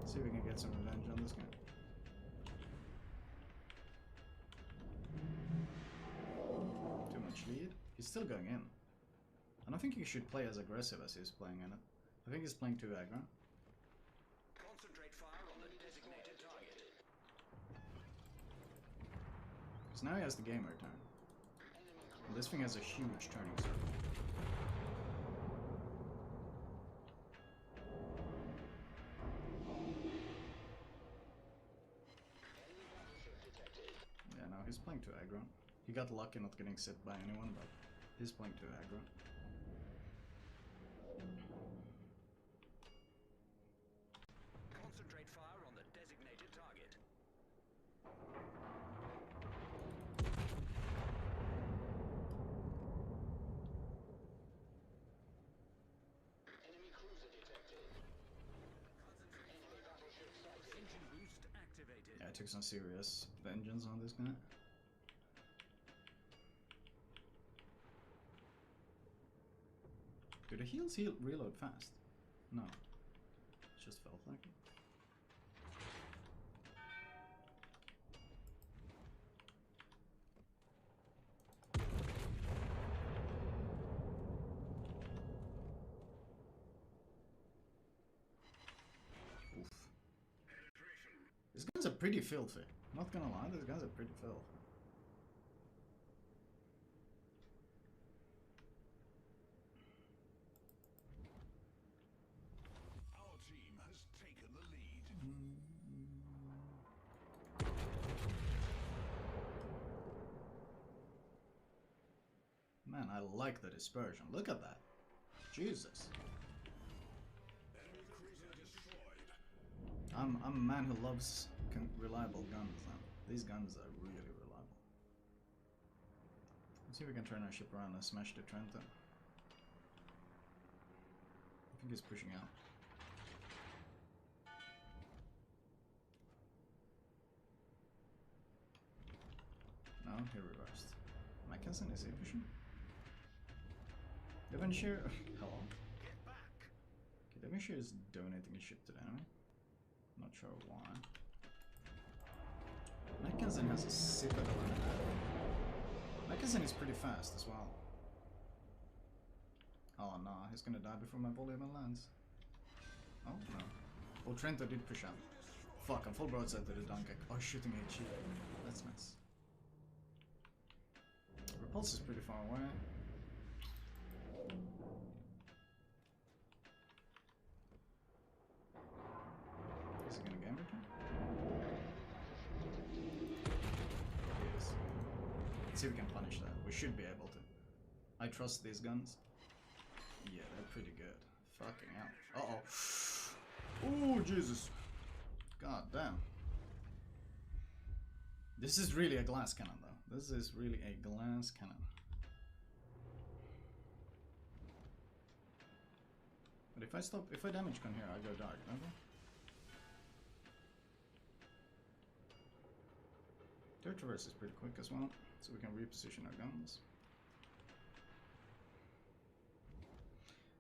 See if we can get some revenge on this guy. Too much lead. He's still going in. I don't think he should play as aggressive as he's playing in it. I think he's playing too aggro. Concentrate fire on the designated target. Because now he has the gamer turn. And this thing has a huge turning circle. Yeah, no, he's playing too aggro. He got lucky not getting set by anyone, but he's playing too aggro. Concentrate fire on the designated target. Enemy cruiser detected. Enemy battleship sighted. Engine boost activated. Yeah, I took some serious vengeance on this guy. Do the heals reload fast? No. It just felt like it. Oof. These guns are pretty filthy. Not gonna lie, these guns are pretty filthy. Our team has taken the lead. Man, I like the dispersion. Look at that. Jesus. Enemy cruiser destroyed. I'm a man who loves reliable guns. These guns are really reliable. Let's see if we can turn our ship around and smash the Trenton. I think he's pushing out. No, he reversed. Mackensen, is he pushing? Devonshire. Hello. Get back. Okay, Devonshire is donating a ship to the enemy. Not sure why. Mackensen has a citadel in it. Mackensen is pretty fast as well. Oh no, he's gonna die before my volley lands. Oh no. Oh, Trento did push out. Fuck, I'm full broadside to the Dunkirk. Oh, shooting HE. That's nice. Repulse is pretty far away. Is he gonna game return? Yes. Let's see if we can punish that. We should be able to. I trust these guns. Yeah, they're pretty good. Fucking hell. Uh-oh. Oh, Jesus. God damn. This is really a glass cannon, though. This is really a glass cannon. But if I damage gun here, I go dark, don't I? Their traverse is pretty quick as well, so we can reposition our guns.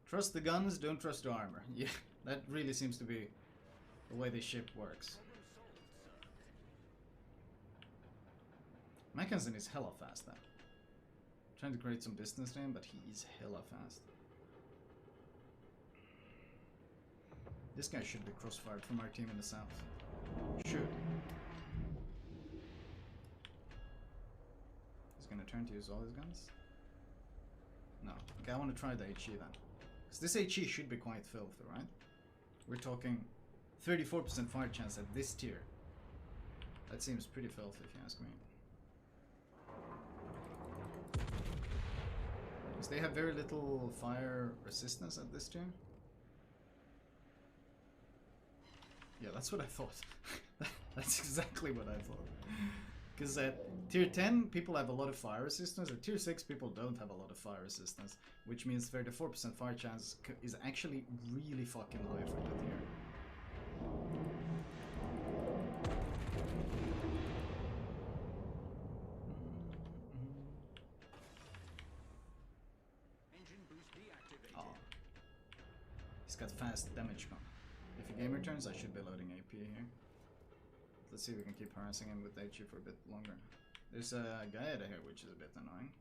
Trust the guns, don't trust the armor. Yeah, that really seems to be the way this ship works. Mackensen is hella fast though. Trying to create some distance to him, but he is hella fast. This guy should be crossfired from our team in the south. Should. He's gonna turn to use all his guns? No. Okay, I want to try the HE then. Because this HE should be quite filthy, right? We're talking 34% fire chance at this tier. That seems pretty filthy if you ask me. Because they have very little fire resistance at this tier. Yeah, that's what I thought. That's exactly what I thought. Because at tier 10, people have a lot of fire resistance. At tier 6, people don't have a lot of fire resistance. Which means 34% fire chance is actually really fucking high for that tier. Oh. He's got fast damage gun. If a game returns, I should be loading AP here. Let's see if we can keep harassing him with HE for a bit longer. There's a guy out of here which is a bit annoying.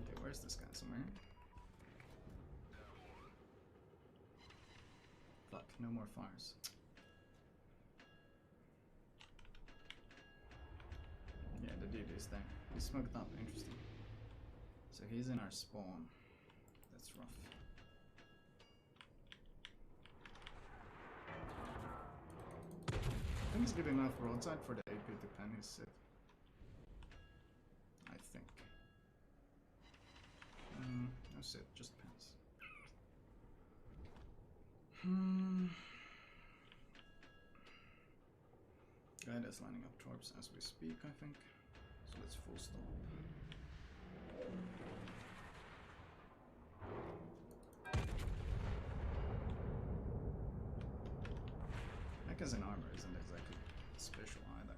Okay, where's this guy? Somewhere here? Fuck, no more fires. Yeah, the dude is there. He's smoked up, interesting. So he's in our spawn. That's rough. I think he's good enough broadside for the AP to pen his sit. I think. No sit, just pens. Guy that's lining up torps as we speak, I think. So let's full stop. Mackensen armor isn't exactly special either.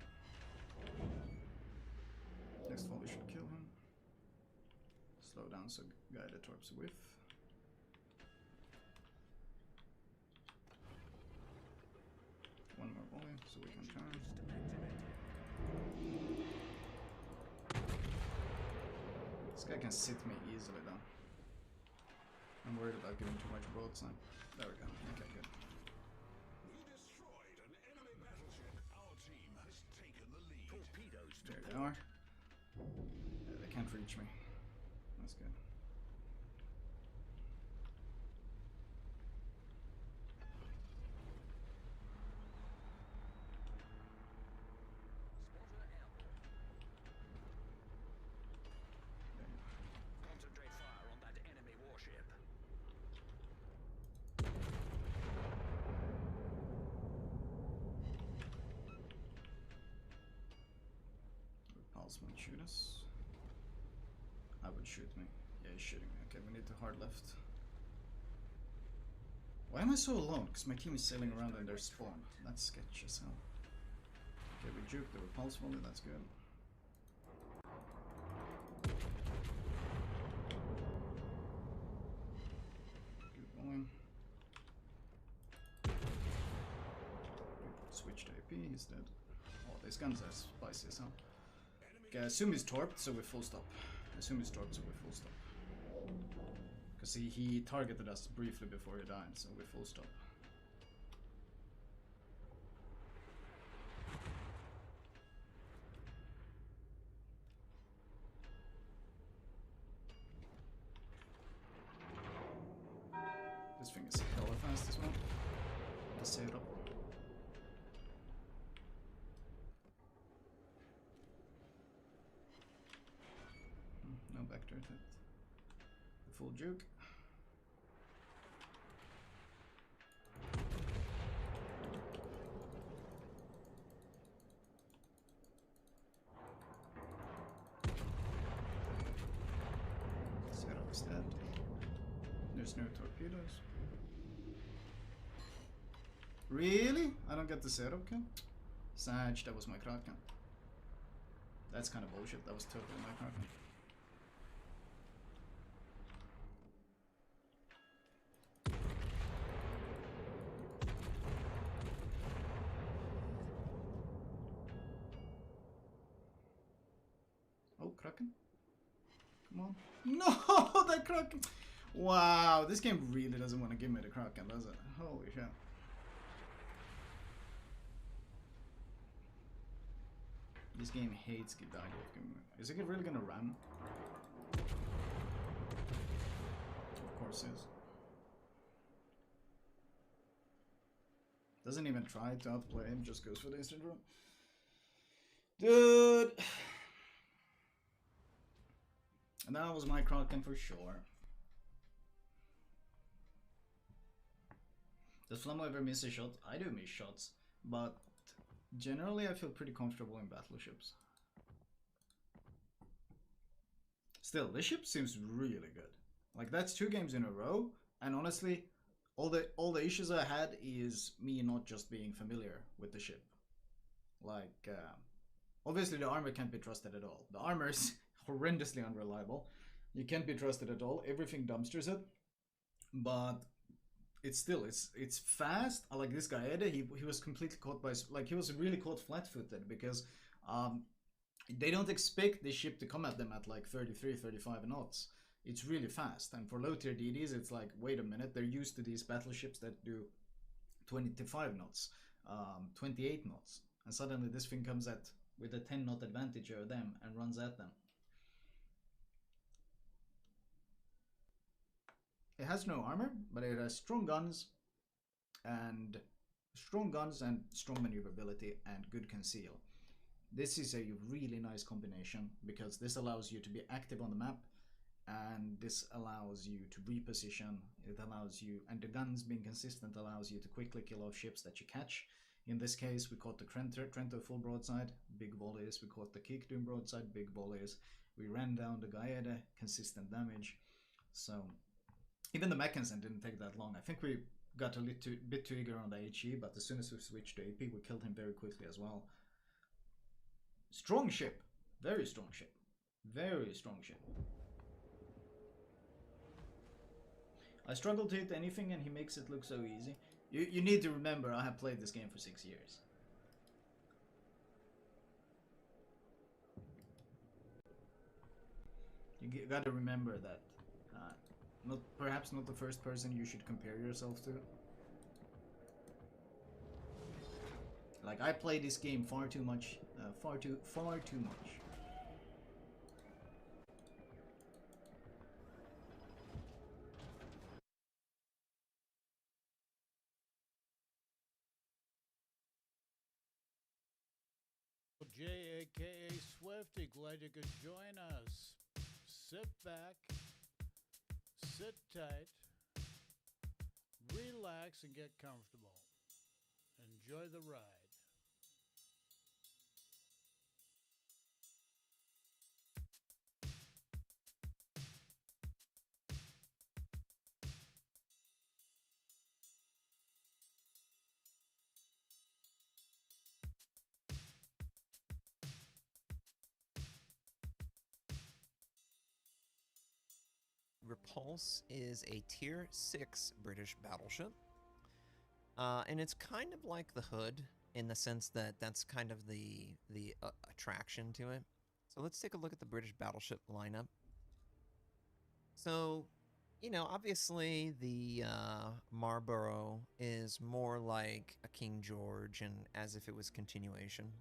Next volley should kill him. Slow down so guy the torps whiff. One more volley so we can turn. This guy can sit me easily though. I'm worried about giving too much broadside. There we go. Okay, good. We destroyed an enemy battleship. Our team has taken the lead. Torpedoes. There they are. Yeah, they can't reach me. That's good. Concentrate fire on that enemy warship. Repulse might shoot us. I would shoot me. Yeah, he's shooting me. Okay, we need to hard left. Why am I so alone? Because my team is sailing around in their spawn. That's sketchy as hell. Okay, we juke the repulse volley, that's good. Good volley. Switch to AP, he's dead. Oh, these guns are spicy as hell. Okay, I assume he's torped, so we full stop. I assume he's torped, so we full stop. Because he targeted us briefly before he died, so we full stop. This thing is hella fast as well. Let's set it up. Dirt hit. The full juke. Setup's dead. There's no torpedoes. Really? I don't get the setup kill? Sag, that was my Kraken. That's kind of bullshit. That was totally my Kraken. Oh, Kraken? Come on. No, that Kraken! Wow, this game really doesn't want to give me the Kraken, does it? Holy shit. This game hates the idea of giving me. Is it really gonna ram? Of course it is. Doesn't even try to outplay him, just goes for the instant run. Dude! And that was my Kraken for sure. Does Flamo ever miss a shot? I do miss shots, but generally I feel pretty comfortable in battleships. Still, this ship seems really good. Like, that's 2 games in a row, and honestly, all the issues I had is me not just being familiar with the ship. Like, obviously the armor can't be trusted at all. The armor is horrendously unreliable. You can't be trusted at all. Everything dumpsters it. But it's still, it's fast. I like this guy, Eddie. He was completely caught by, like, he was really caught flat-footed because they don't expect the ship to come at them at like 33, 35 knots. It's really fast. And for low-tier DDs, it's like, wait a minute, they're used to these battleships that do 25 knots, 28 knots. And suddenly this thing comes at with a 10-knot advantage over them and runs at them. It has no armor, but it has strong guns and strong maneuverability and good conceal. This is a really nice combination because this allows you to be active on the map, and this allows you to reposition. It allows you, and the guns being consistent allows you to quickly kill off ships that you catch. In this case, we caught the Trento full broadside, big volleys. We caught the Kikdoom broadside, big volleys. We ran down the Gaede, consistent damage. So even the Mechansen didn't take that long. I think we got a bit too eager on the HE, but as soon as we switched to AP, we killed him very quickly as well. Strong ship. Very strong ship. Very strong ship. I struggle to hit anything and he makes it look so easy. You need to remember, I have played this game for 6 years. You gotta remember that. Perhaps not the first person you should compare yourself to. Like, I play this game far too much, far too much. J, aka Swifty, glad you could join us. Sit back, sit tight, relax, and get comfortable. Enjoy the ride. Repulse is a Tier 6 British battleship. And it's kind of like the Hood in the sense that that's kind of the attraction to it. So let's take a look at the British battleship lineup. So, you know, obviously the Marlborough is more like a King George and as if it was continuation.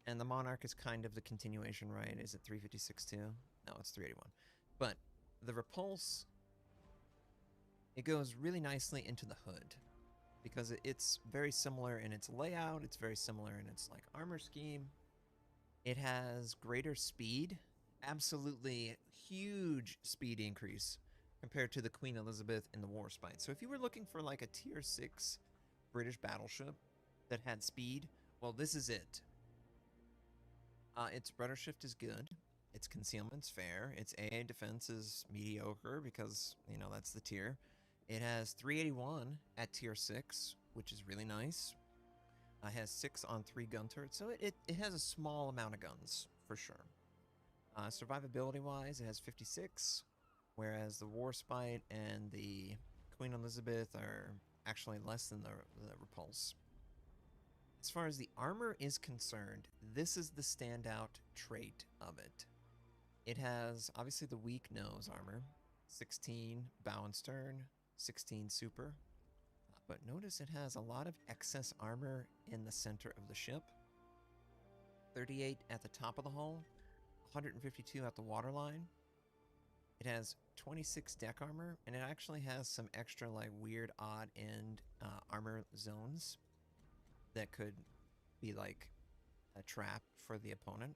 And the Monarch is kind of the continuation, right? Is it 356 too? No, it's 381. But the Repulse, it goes really nicely into the Hood because it's very similar in its layout. It's very similar in its like armor scheme. It has greater speed absolutely huge speed increase compared to the Queen Elizabeth and the Warspite. So if you were looking for like a tier 6 British battleship that had speed, well, this is it. Its rudder shift is good. Its concealment's fair. Its AA defense is mediocre because, you know, that's the tier. It has 381 at tier 6, which is really nice. It has 6 on 3 gun turrets, so it has a small amount of guns, for sure. Survivability-wise, it has 56, whereas the Warspite and the Queen Elizabeth are actually less than the Repulse. As far as the armor is concerned, this is the standout trait of it. It has, obviously, the weak nose armor, 16 bow and stern, 16 super, but notice it has a lot of excess armor in the center of the ship, 38 at the top of the hull, 152 at the waterline. It has 26 deck armor, and it actually has some extra, like, weird odd end armor zones that could be like a trap for the opponent.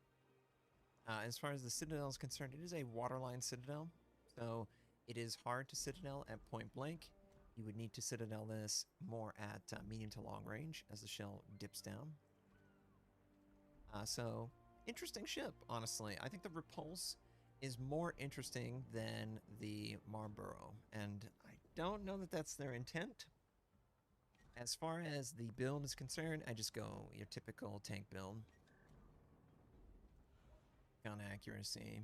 As far as the Citadel is concerned, it is a waterline Citadel, so it is hard to Citadel at point blank. You would need to Citadel this more at medium to long range as the shell dips down. So, interesting ship, honestly. I think the Repulse is more interesting than the Marlborough, and I don't know that that's their intent. As far as the build is concerned, I just go your typical tank build. Gun accuracy.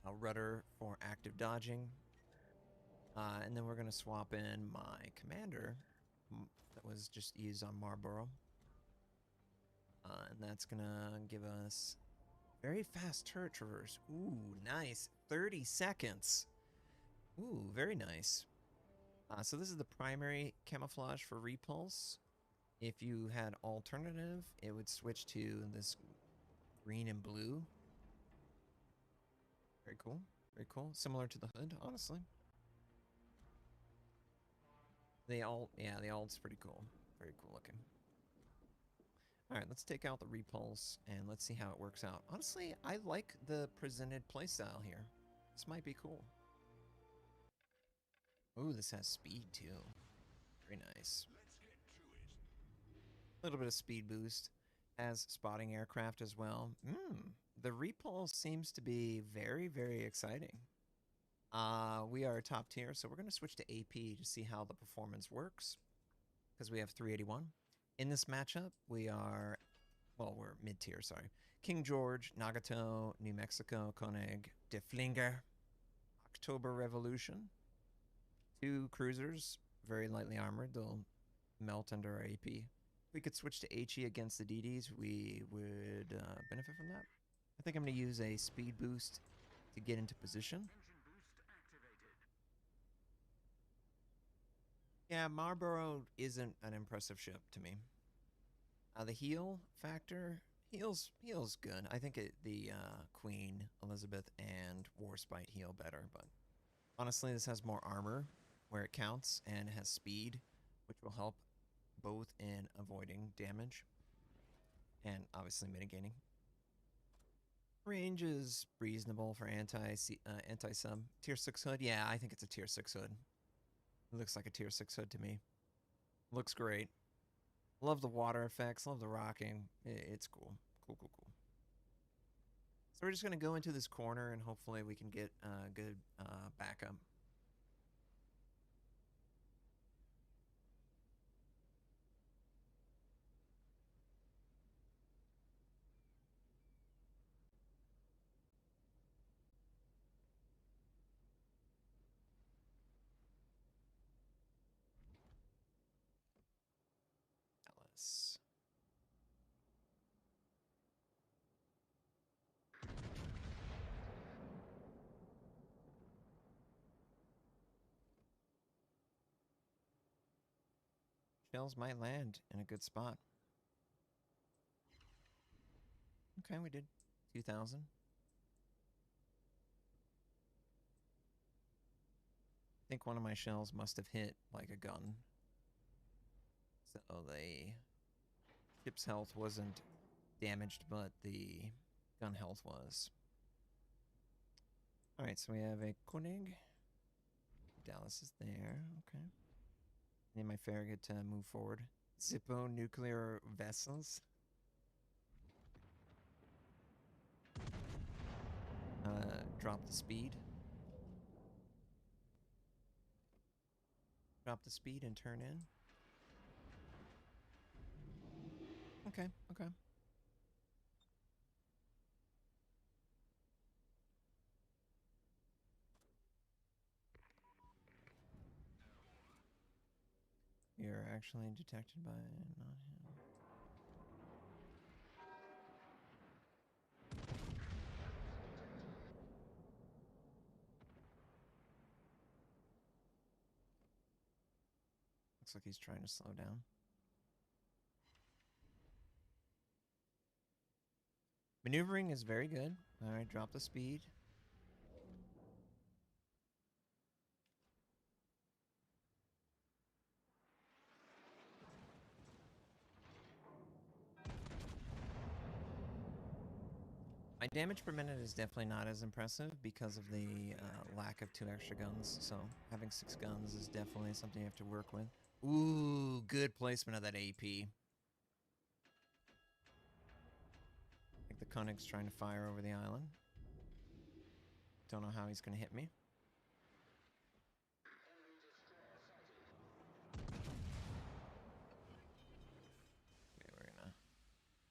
A rudder for active dodging. And then we're going to swap in my commander that was just used on Marlborough. And that's going to give us very fast turret traverse. Ooh, nice. 30 seconds. Ooh, very nice. So this is the primary camouflage for Repulse. If you had alternative, it would switch to this green and blue. Very cool. Very cool. Similar to the hood, honestly. The alt's pretty cool. Very cool looking. Alright, let's take out the Repulse and let's see how it works out. Honestly, I like the presented playstyle here. This might be cool. Ooh, this has speed too. Very nice. A little bit of speed boost. Has spotting aircraft as well. The Repulse seems to be very, very exciting. We are top tier, so we're going to switch to AP to see how the performance works. Because we have 381. In this matchup, we are... Well, we're mid-tier, sorry. King George, Nagato, New Mexico, Koenig, Deflinger, October Revolution. 2 cruisers, very lightly armored. They'll melt under our AP. If we could switch to HE against the DDs, we would benefit from that. I think I'm going to use a speed boost to get into position. Yeah, Marlborough isn't an impressive ship to me. The heal factor, heal's good. I think the Queen Elizabeth and Warspite heal better, but honestly, this has more armor where it counts, and it has speed, which will help both in avoiding damage and obviously mitigating. Range is reasonable for anti-sub. Tier 6 hood? Yeah, I think it's a tier 6 hood. It looks like a tier 6 hood to me. Looks great. Love the water effects, love the rocking. It's cool. Cool. So we're just going to go into this corner and hopefully we can get good backup. Alice. Shells might land in a good spot. Okay, we did 2,000. I think one of my shells must have hit like a gun. So the ship's health wasn't damaged, but the gun health was. All right, so we have a Koenig. Dallas is there. Okay. Need my Farragut to move forward. Zippo nuclear vessels. Drop the speed. Drop the speed and turn in. Okay, okay. You're actually detected by not him. Looks like he's trying to slow down. Maneuvering is very good. All right, drop the speed. My damage per minute is definitely not as impressive because of the lack of 2 extra guns. So having 6 guns is definitely something you have to work with. Ooh, good placement of that AP. I think the Koenig's trying to fire over the island. Don't know how he's going to hit me. Okay, we're gonna...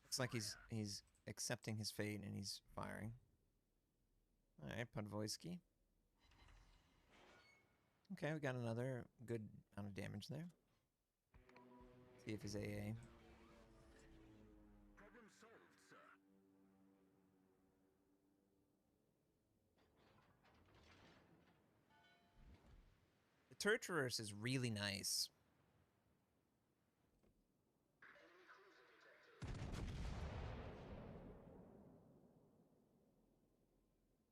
Looks like he's accepting his fate and he's firing. Alright, Podvoisky. Okay, we got another good amount of damage there. See if his AA. Problem solved, sir. The turret traverse is really nice.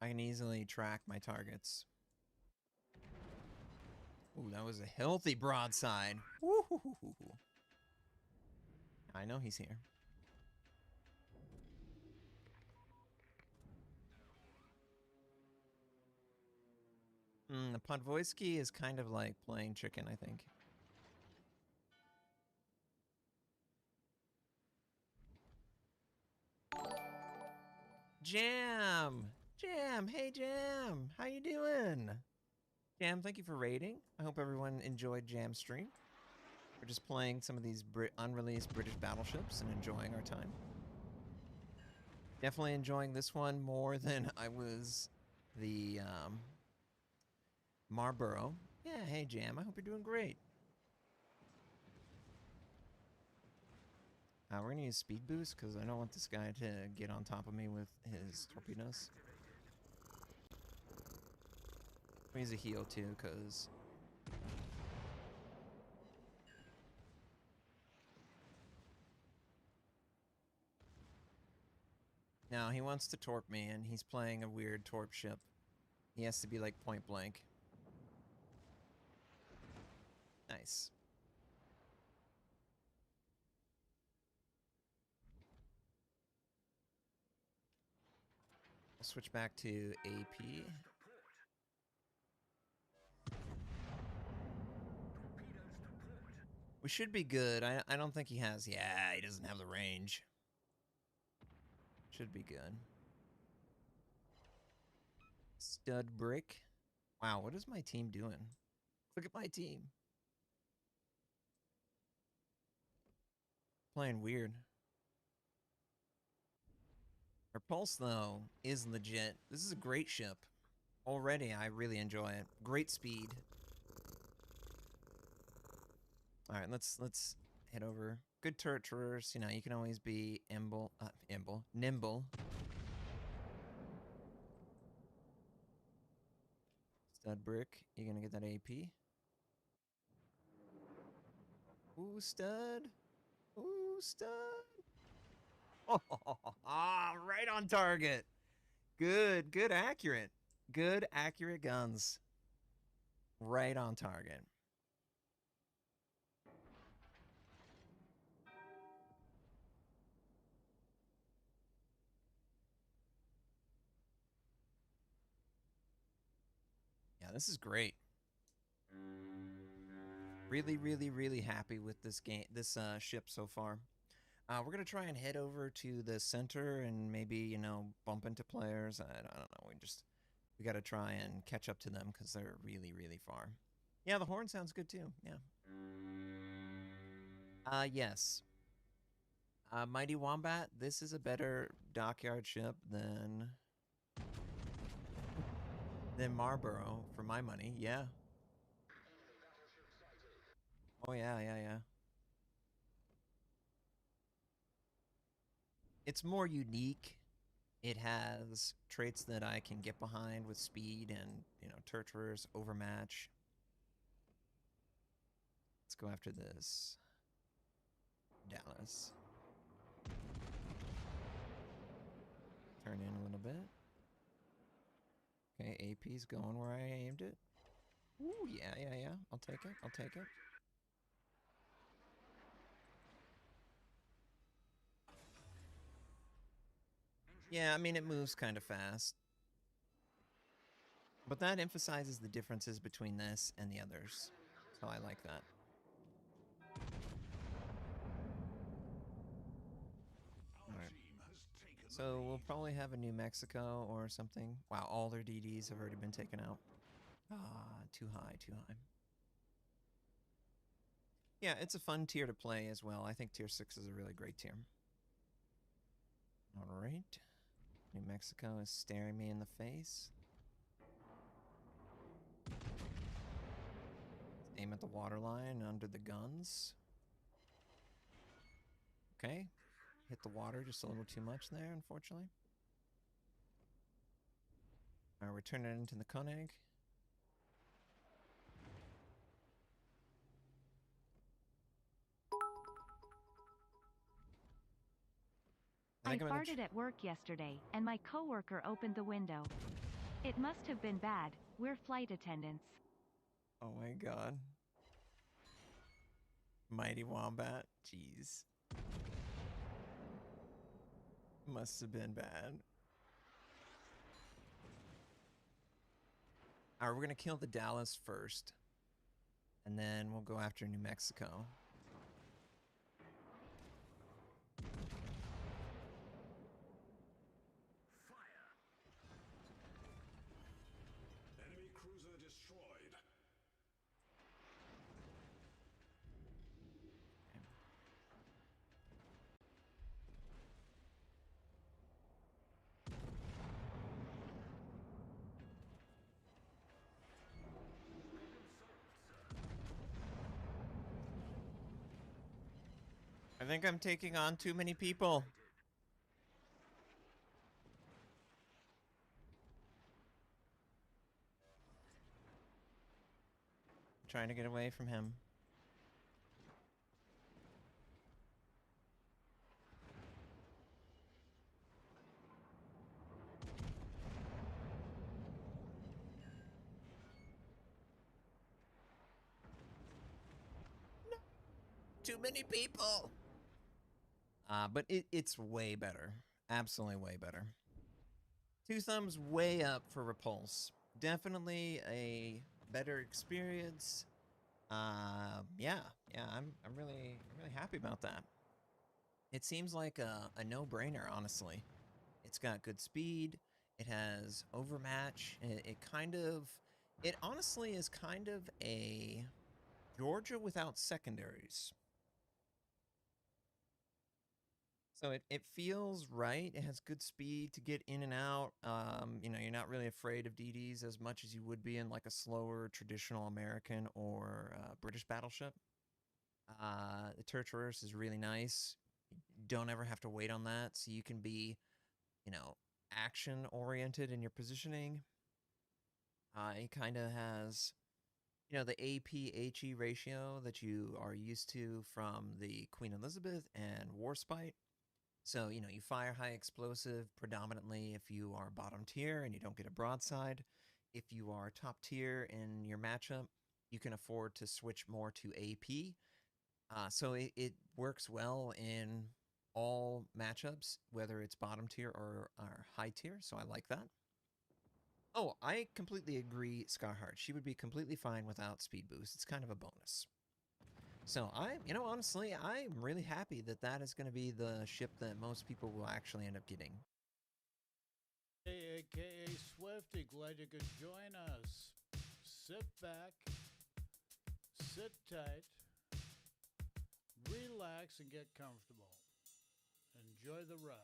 I can easily track my targets. Ooh, that was a healthy broadside. Woo-hoo-hoo-hoo-hoo. I know he's here. The Podvoisky is kind of like playing chicken, I think. Jam! Jam! Hey, Jam! How you doing? Jam, thank you for raiding. I hope everyone enjoyed Jam's stream. We're just playing some of these unreleased British battleships and enjoying our time. Definitely enjoying this one more than I was the Marlborough. Yeah, hey, Jam. I hope you're doing great. We're going to use speed boost because I don't want this guy to get on top of me with his torpedoes. We use a heal too because... Now, he wants to torp me and he's playing a weird torp ship. He has to be like point blank. Nice. I'll switch back to AP. We should be good. I don't think he has... Yeah, he doesn't have the range. Should be good. Stud brick. Wow, what is my team doing? Look at my team. Playing weird. Repulse, though, is legit. This is a great ship. Already, I really enjoy it. Great speed. Alright, let's head over. Good turret traverse. You know, you can always be nimble. Stud brick. You're gonna get that AP. Ooh, stud. Ooh, stud. Oh, right on target. Good accurate. Good accurate guns. Right on target. this is great. Really, really, really happy with this game, this ship so far. We're gonna try and head over to the center and maybe, you know, bump into players. I don't know. We gotta try and catch up to them because they're really, really far. Yeah, the horn sounds good too. Yeah. Yes. Mighty Wombat, this is a better dockyard ship than Marlborough, for my money. Yeah. Oh yeah, yeah, yeah. It's more unique. It has traits that I can get behind with speed and, you know, Torpedoes, overmatch. Let's go after this. Dallas. Turn in a little bit. Okay, AP's going where I aimed it. Ooh, yeah, yeah, yeah. I'll take it. I'll take it. Yeah, I mean, it moves kind of fast. But that emphasizes the differences between this and the others. So I like that. Alright. So we'll probably have a New Mexico or something. Wow, all their DDs have already been taken out. Ah, too high, too high. Yeah, it's a fun tier to play as well. I think tier 6 is a really great tier. Alright. New Mexico is staring me in the face. Aim at the waterline under the guns. Okay. Hit the water just a little too much there, unfortunately. Alright, we're turning it into the Koenig. I farted at work yesterday, and my coworker opened the window. It must have been bad. We're flight attendants. Oh my god. Mighty Wombat. Jeez. Must have been bad. Alright, we're gonna kill the Dallas first. And then we'll go after New Mexico. Enemy cruiser destroyed. I think I'm taking on too many people. Trying to get away from him. No. Too many people. But it's way better. Absolutely way better. 2 thumbs way up for Repulse. Definitely a better experience. Yeah, I'm really happy about that. It seems like a no-brainer, honestly. It's got good speed. It has overmatch. It honestly is kind of a Georgia without secondaries. So it feels right. It has good speed to get in and out. You know, you're not really afraid of DDs as much as you would be in like a slower traditional American or British battleship. The Torpedoes is really nice. You don't ever have to wait on that, so you can be, you know, action oriented in your positioning. It kind of has, you know, the AP-HE ratio that you are used to from the Queen Elizabeth and Warspite. So, you know, you fire high explosive predominantly if you are bottom tier and you don't get a broadside. If you are top tier in your matchup, you can afford to switch more to AP. So it works well in all matchups, whether it's bottom tier or high tier. So I like that. Oh, I completely agree, Scarheart. She would be completely fine without speed boost. It's kind of a bonus. So honestly, I'm really happy that that is going to be the ship that most people will actually end up getting. Hey, aka Swifty, glad you could join us. Sit back, sit tight, relax, and get comfortable. Enjoy the ride.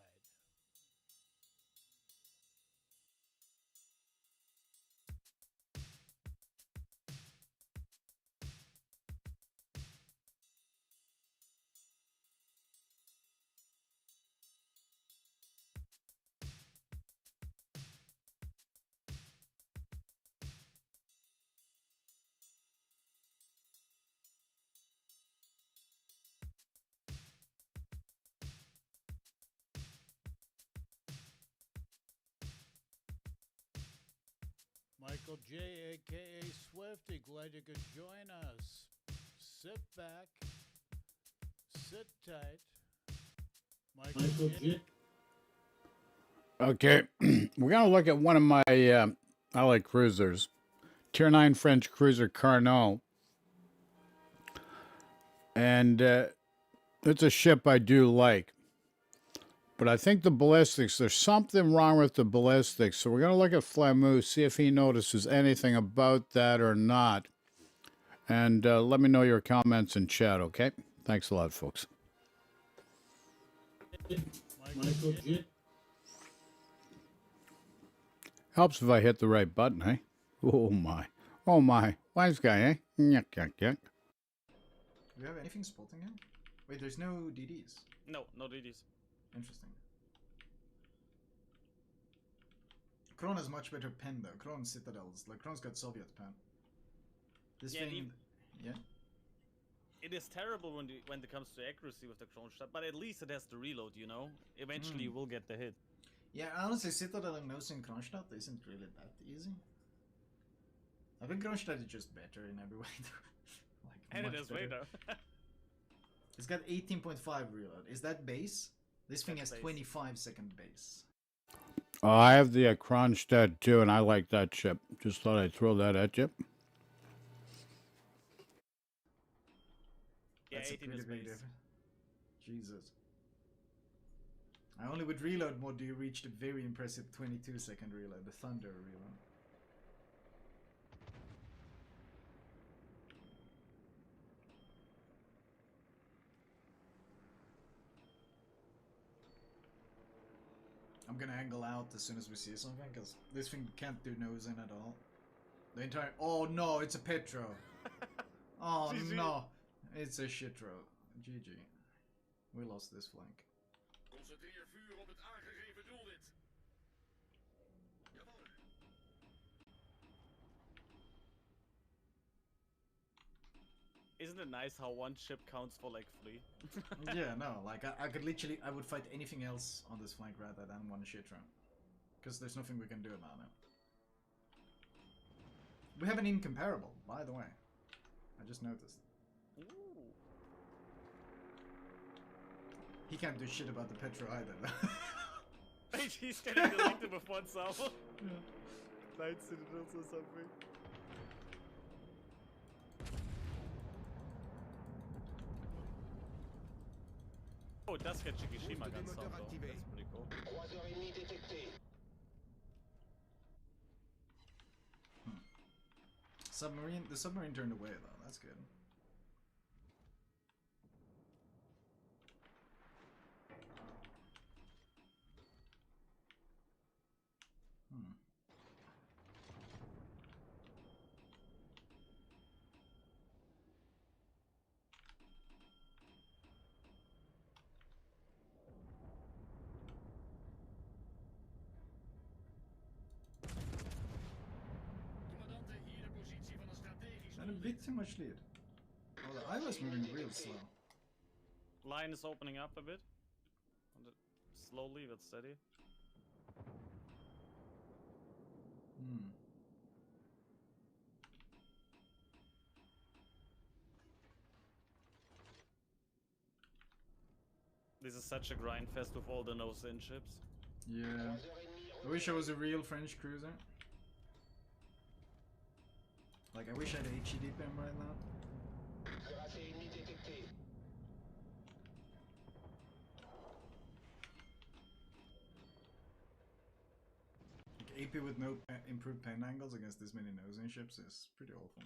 Michael J, aka Swifty, glad you could join us. Sit back, sit tight. Michael J. Okay, we're gonna look at one of my Allied cruisers, Tier 9 French cruiser Carnot, and it's a ship I do like. But I think the ballistics, there's something wrong with the ballistics. So we're going to look at Flamu, see if he notices anything about that or not. And let me know your comments in chat, okay? Thanks a lot, folks. Michael J. Helps if I hit the right button, eh? Oh, my. Oh, my. Wise guy, eh? Yuck, yuck, yuck. Do we have anything spotting him? Wait, there's no DDs. No DDs. Interesting. Kron has much better pen though. Kron's Citadels. Like Kron's got Soviet pen. This thing, yeah. It is terrible when it comes to accuracy with the Kronstadt, but at least it has to reload, you know? Eventually you will get the hit. Yeah, honestly, Citadel and nosing Kronstadt isn't really that easy. I think Kronstadt is just better in every way. Like, And it much is way better. though. It's got 18.5 reload. Is that base? This thing That's has base. 25-second base. Oh, I have the Kronstadt too, and I like that ship. Just thought I'd throw that at you. Yeah, That's a 18 pretty is big base. difference. Jesus. I only with reload mode do you reach the very impressive 22-second reload, the Thunder reload. I'm gonna angle out as soon as we see something, because this thing can't do nosing at all. The entire— oh no, it's a Petro! Oh GG. no, it's a shitro. GG. We lost this flank. Concentreer vuur op het aangegeven doelwit. Jawel. Isn't it nice how one ship counts for like 3? Yeah, no, like I could literally— I would fight anything else on this flank rather than one shitro. Because there's nothing we can do about it. We have an incomparable, by the way. I just noticed. Ooh. He can't do shit about the Petro either. Wait, he's getting deleted with one salvo. Night Citadels or something. Oh, it does get Shikishima gun sound though. That's pretty cool. Submarine— the submarine turned away though, that's good. Commandanten, hier de positie van een strategisch And a bit too much lead. Oh, the I was moving real slow. Line is opening up a bit. Slowly but steady. This is such a grind fest with all the nose-in ships. Yeah. I wish I was a real French cruiser. Like, I wish I had HE deep him right now. Like, AP with no improved pen angles against this many nosing ships is pretty awful.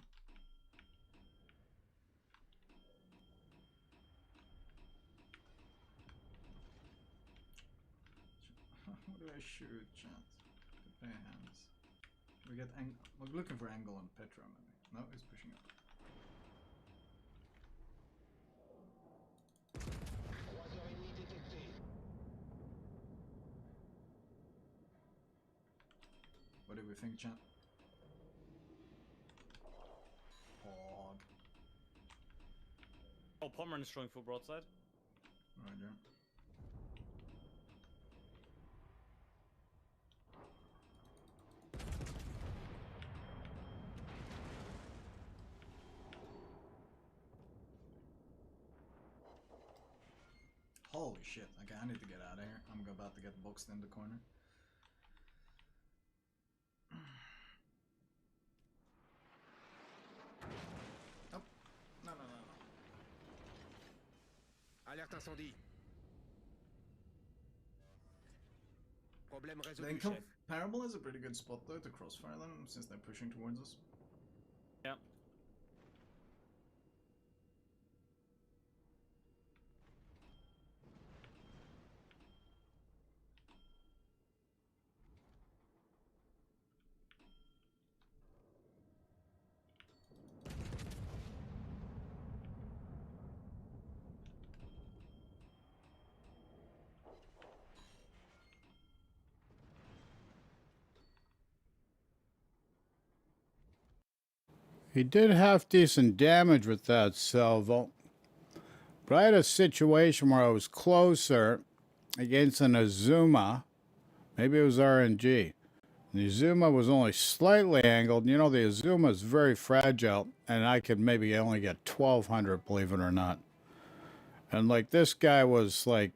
What do I shoot, chat? Prepare hands. We get we're looking for angle on Petra, maybe. No, he's pushing up. What do we think, chat? Hog. Oh, Pommern is showing full broadside. Roger. Holy shit, okay, I need to get out of here. I'm about to get boxed in the corner. Oh, no. Alerte incendie. Problème The résolu, chef. Incomparable is a pretty good spot though to crossfire them since they're pushing towards us. Yeah. He did half decent damage with that salvo. But I had a situation where I was closer against an Azuma. Maybe it was RNG. The Azuma was only slightly angled. You know, the Azuma is very fragile, and I could maybe only get 1,200, believe it or not. And like this guy was like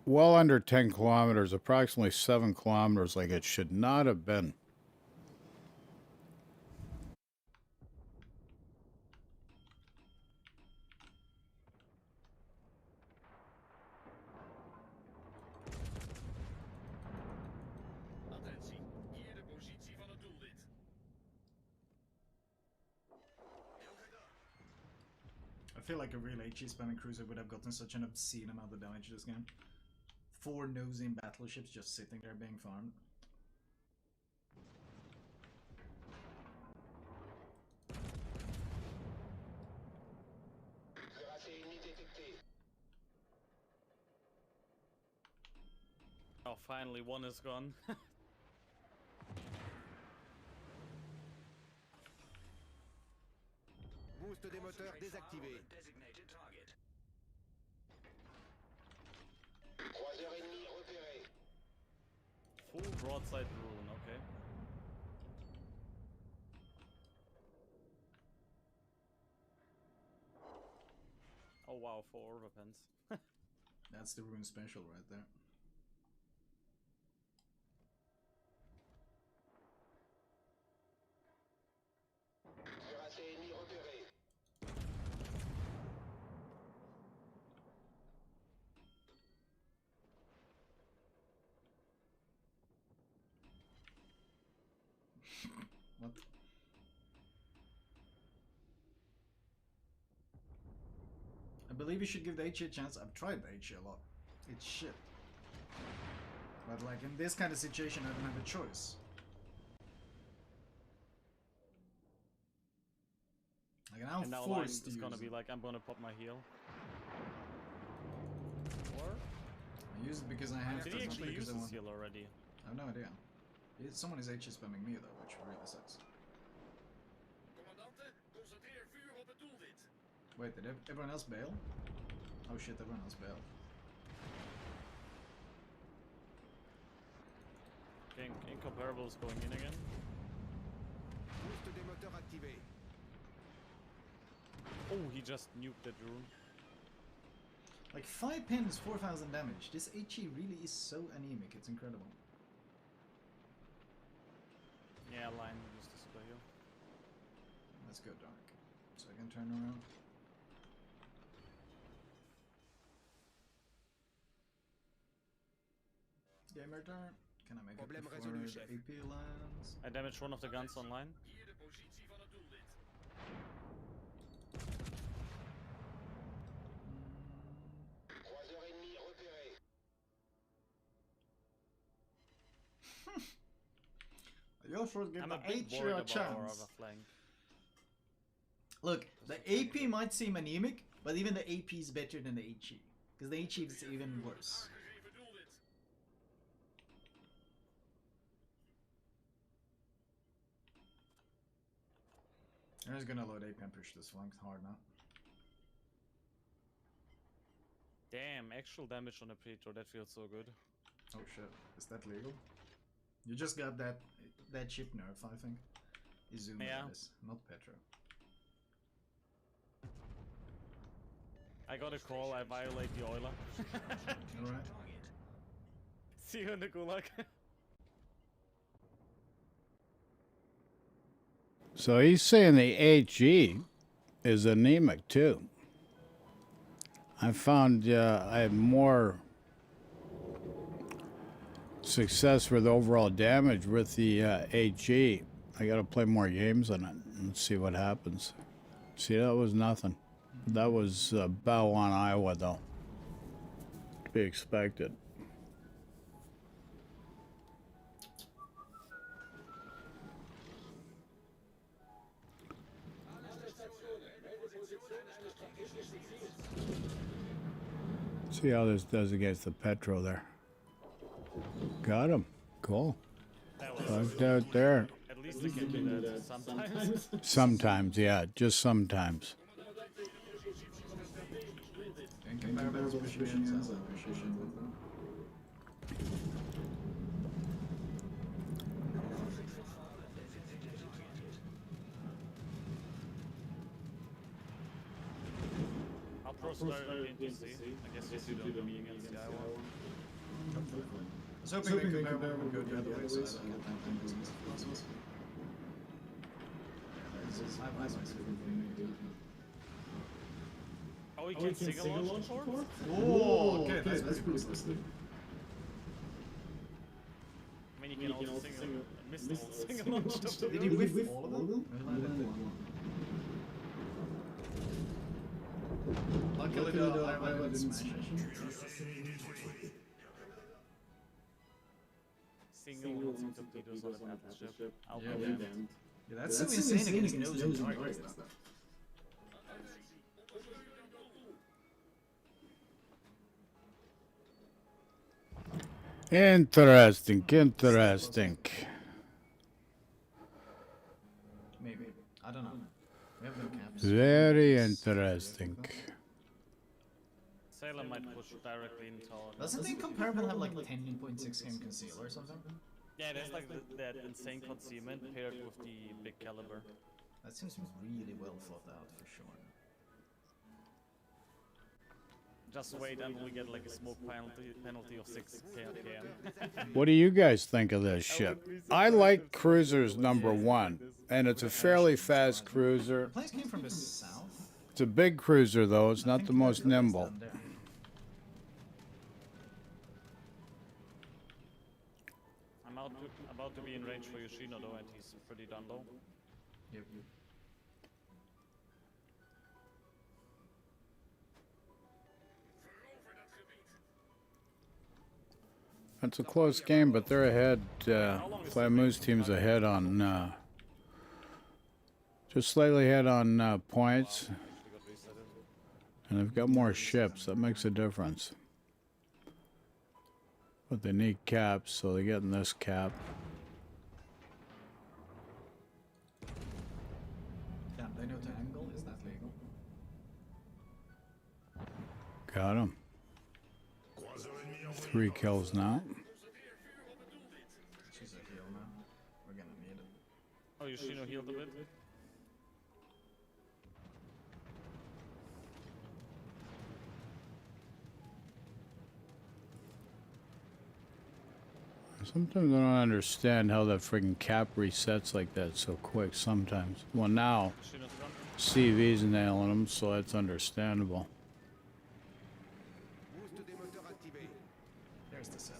well under 10 kilometers, approximately 7 kilometers, like it should not have been. Attentie, hier de positie van het doelwit. I feel like a real HE spamming cruiser would have gotten such an obscene amount of damage this game. 4 nosing battleships just sitting there being farmed. Oh, finally, one is gone. Boost des moteurs désactivé. Full broadside rune, okay. Oh wow, 4 weapons. That's the rune special right there. What? I believe you should give the HE a chance. I've tried the HE a lot. It's shit. But like in this kind of situation I don't have a choice. Like now And now I'm line forced to is use gonna be it. like, I'm gonna pop my heal. Or? I use it because I have Did to, he not actually because use I his want. heal already? I have no idea. Someone is HE spamming me though, which really sucks. Commandante, concentreer vuur op het doelwit. Wait, did everyone else bail? Oh shit, everyone else bailed. Okay, Incomparable is going in again. Boost des moteurs activé. Oh, he just nuked that rune. Like 5 pins, 4,000 damage. This HE really is so anemic, it's incredible. Yeah, line used the super heal. Let's go dark. So I can turn around. Gamer turn. Can I make Problem it before résolu, the chef. AP lands? I damaged one of the guns online. Hier de positie van het doelwit. Croiseur ennemi repéré. You should give I'm the a bit HE worried a about our chance. other flank. Look, the AP might seem anemic, but even the AP is better than the HE. Because the HE is even worse. Aangegeven doelwit. I'm just gonna load AP and push this flank hard now. Damn, actual damage on a Predator, that feels so good. Oh shit, is that legal? You just got that chip nerf, I think. Izuma Yeah. is, not Petro. I got a call, I violate the oiler. Alright. See you in the gulag. So he's saying the HE is anemic too. I found I had more success with overall damage with the HE. I got to play more games on it and see what happens. See, that was nothing. That was Bow on Iowa, though. To be expected. See how this does against the Petro there. Got him. Cool. That Bugged out there. At least I can do that sometimes. Sometimes, yeah, just sometimes. I'll prosper in PC. I guess you do the me against the Iowa. I was hoping the comparable would go the other way, so I don't get that thing as easy as possible. Oh, we can single launch port? Oh, okay, that's pretty cool. I mean, you can also single launch them. Did he whiff all of them? Luckily, I didn't smash it. Single launching torpedoes on a battleship. I'll be Yeah. damned. Yeah, that's so insane against nose and targets. Interesting, interesting. Maybe. I don't know. We have no caps. Very interesting. Sailor might push directly into our... Doesn't the comparable have like 10.6 game conceal or something? Yeah, there's like that insane concealment paired with the big caliber. That seems really well thought out for sure. Just wait until we get like a smoke penalty of 6 km. What do you guys think of this ship? I like Cruiser's #1, and it's a fairly fast cruiser. The planes came from the south. It's a big cruiser, though. It's not the most nimble. I'm about to be in range for Yoshino though, and he's pretty done low. Yep. It's a close game, but they're ahead. Flamoose team's ahead on, just slightly ahead on points. And they've got more ships. That makes a difference. But they need caps, so they're getting this cap. Damn, they know to angle. Is that legal? Got him. 3 kills now. She's a heal now. We're gonna need it. Oh, Yoshino healed a bit. Sometimes I don't understand how that friggin' cap resets like that so quick sometimes. Well, now Schönes Run. CV's nailing them, so that's understandable. Boost des moteurs activé. There's the cell.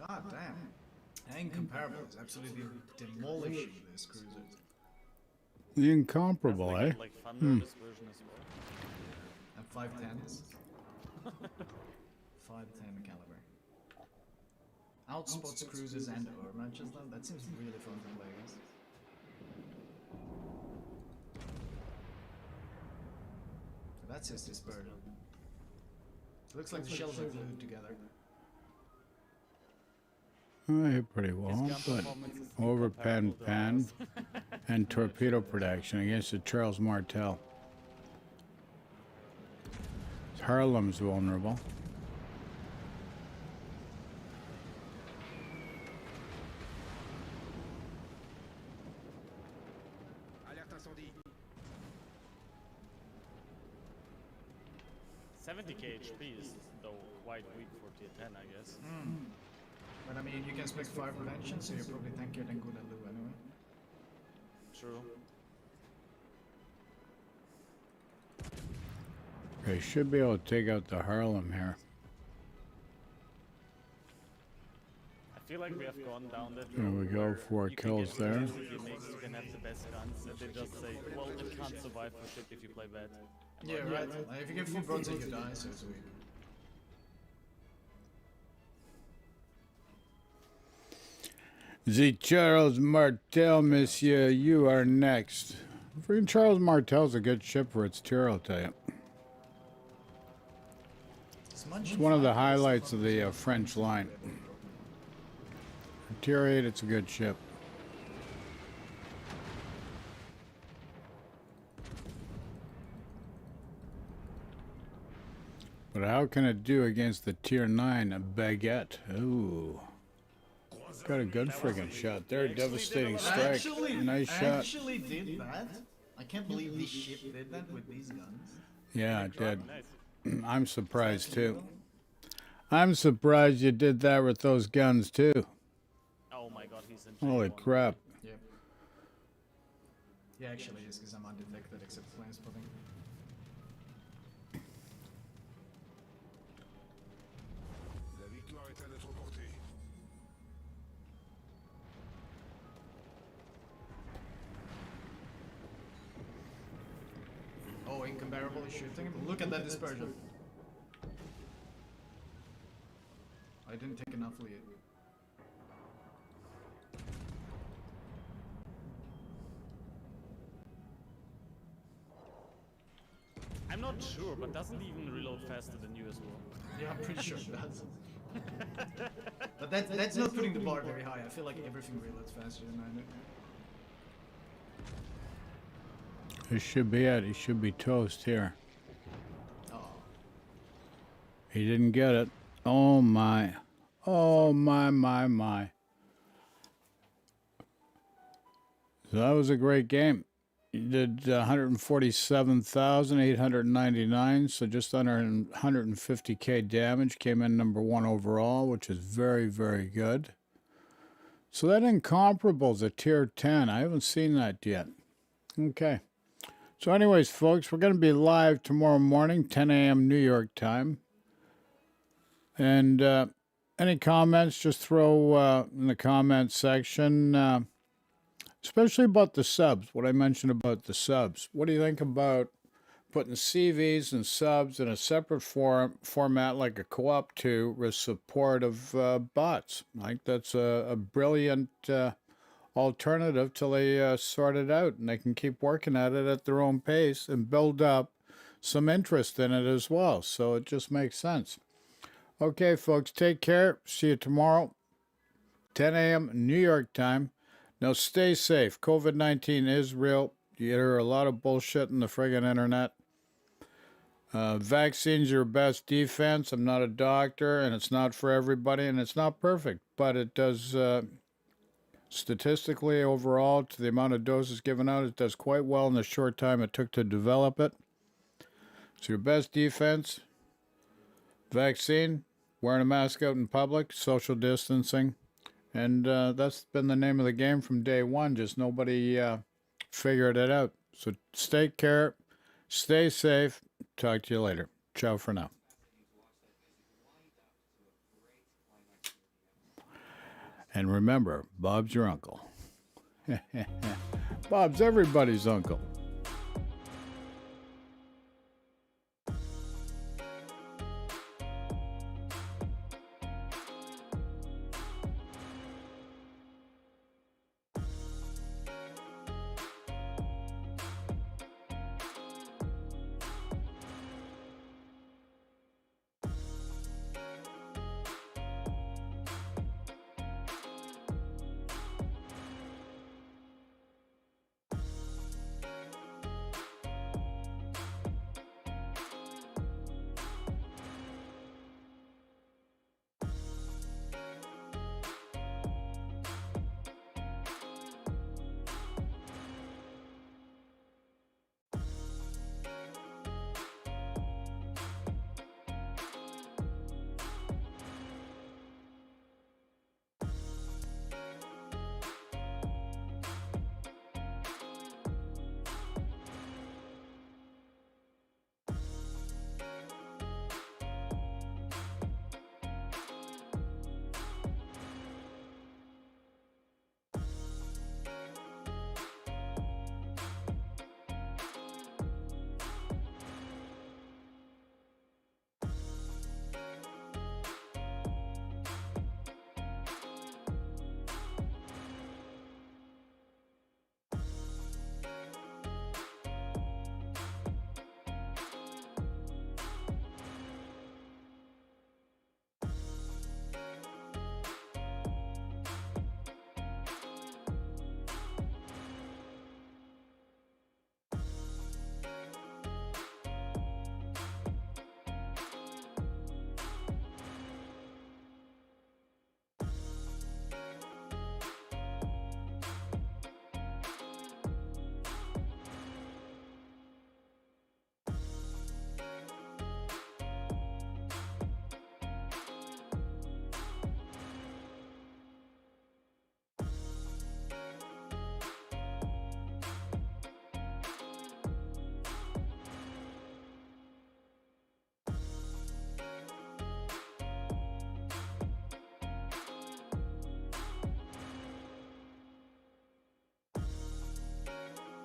God damn. Incomparable is absolutely demolishing this cruiser. The incomparable, They eh? got, like thunder this version as well. And 510s. 510 caliber. Outspots cruisers and overmatches though. That seems really fun to play against. That's his dispersion. Looks like the shells are glued together. I hit pretty well, His gun but performance is over pan incomparable to ours. and torpedo production against the Charles Martel. Harlem's vulnerable. Alerte incendie. 70k HP is though quite weak for tier 10, I guess. But I mean, you can spec 5 prevention, so you're probably tankier than good at Lou anyway. True. They should be able to take out the Harlem here. I feel like we have gone down that There road we go, where 4 you can kills get there. really good gimmicks, you can have the best guns, and they just say, well, it can't survive for shit if you play bad. Yeah, right. Like, if you get full broadside, you die, so it's weak. The Charles Martel, monsieur, you are next. Freaking Charles Martel's a good ship for its tier, I'll tell you. It's one of the highlights of the French line. For tier 8, it's a good ship. But how can it do against the tier 9 baguette? Ooh. Got a good friggin' shot there. Devastating strike. Nice shot. Actually did that? I can't believe this ship did that with these guns. Yeah, it did. Nice. I'm surprised too. I'm surprised you did that with those guns too. Oh my god, he's in Holy J1. crap. Yep. Yeah, actually, it's because I'm undetected except flame spotting. La victoire est à notre portée. Oh, incomparable is shooting him. Look at that dispersion. I didn't take enough lead. I'm not sure, but doesn't he even reload faster than you as well? Yeah, I'm pretty sure it does. But that's not putting the bar very high. I feel like everything reloads faster than I do. This should be it. He should be toast here. Oh. He didn't get it. Oh my. Oh my. So that was a great game. You did 147,899, so just under 150k damage. Came in number 1 overall, which is very, very good. So that Incomparable's a tier 10. I haven't seen that yet. Okay. So anyways, folks, we're going to be live tomorrow morning, 10 a.m. New York time. And any comments, just throw in the comments section. Especially about the subs, what I mentioned about the subs. What do you think about putting CVs and subs in a separate format like a co-op 2 with support of bots? I think that's a brilliant alternative till they sort it out and they can keep working at it at their own pace and build up some interest in it as well. So it just makes sense. Okay, folks, take care. See you tomorrow, 10 a.m. New York time. Now, stay safe. COVID-19 is real. You hear a lot of bullshit in the friggin' internet. Vaccines are your best defense. I'm not a doctor, and it's not for everybody, and it's not perfect. But it does Statistically, overall, to the amount of doses given out, it does quite well in the short time it took to develop it. So your best defense, vaccine, wearing a mask out in public, social distancing, and that's been the name of the game from day one. Just nobody figured it out. So take care, stay safe. Talk to you later. Ciao for now. And remember, Bob's your uncle. Bob's everybody's uncle.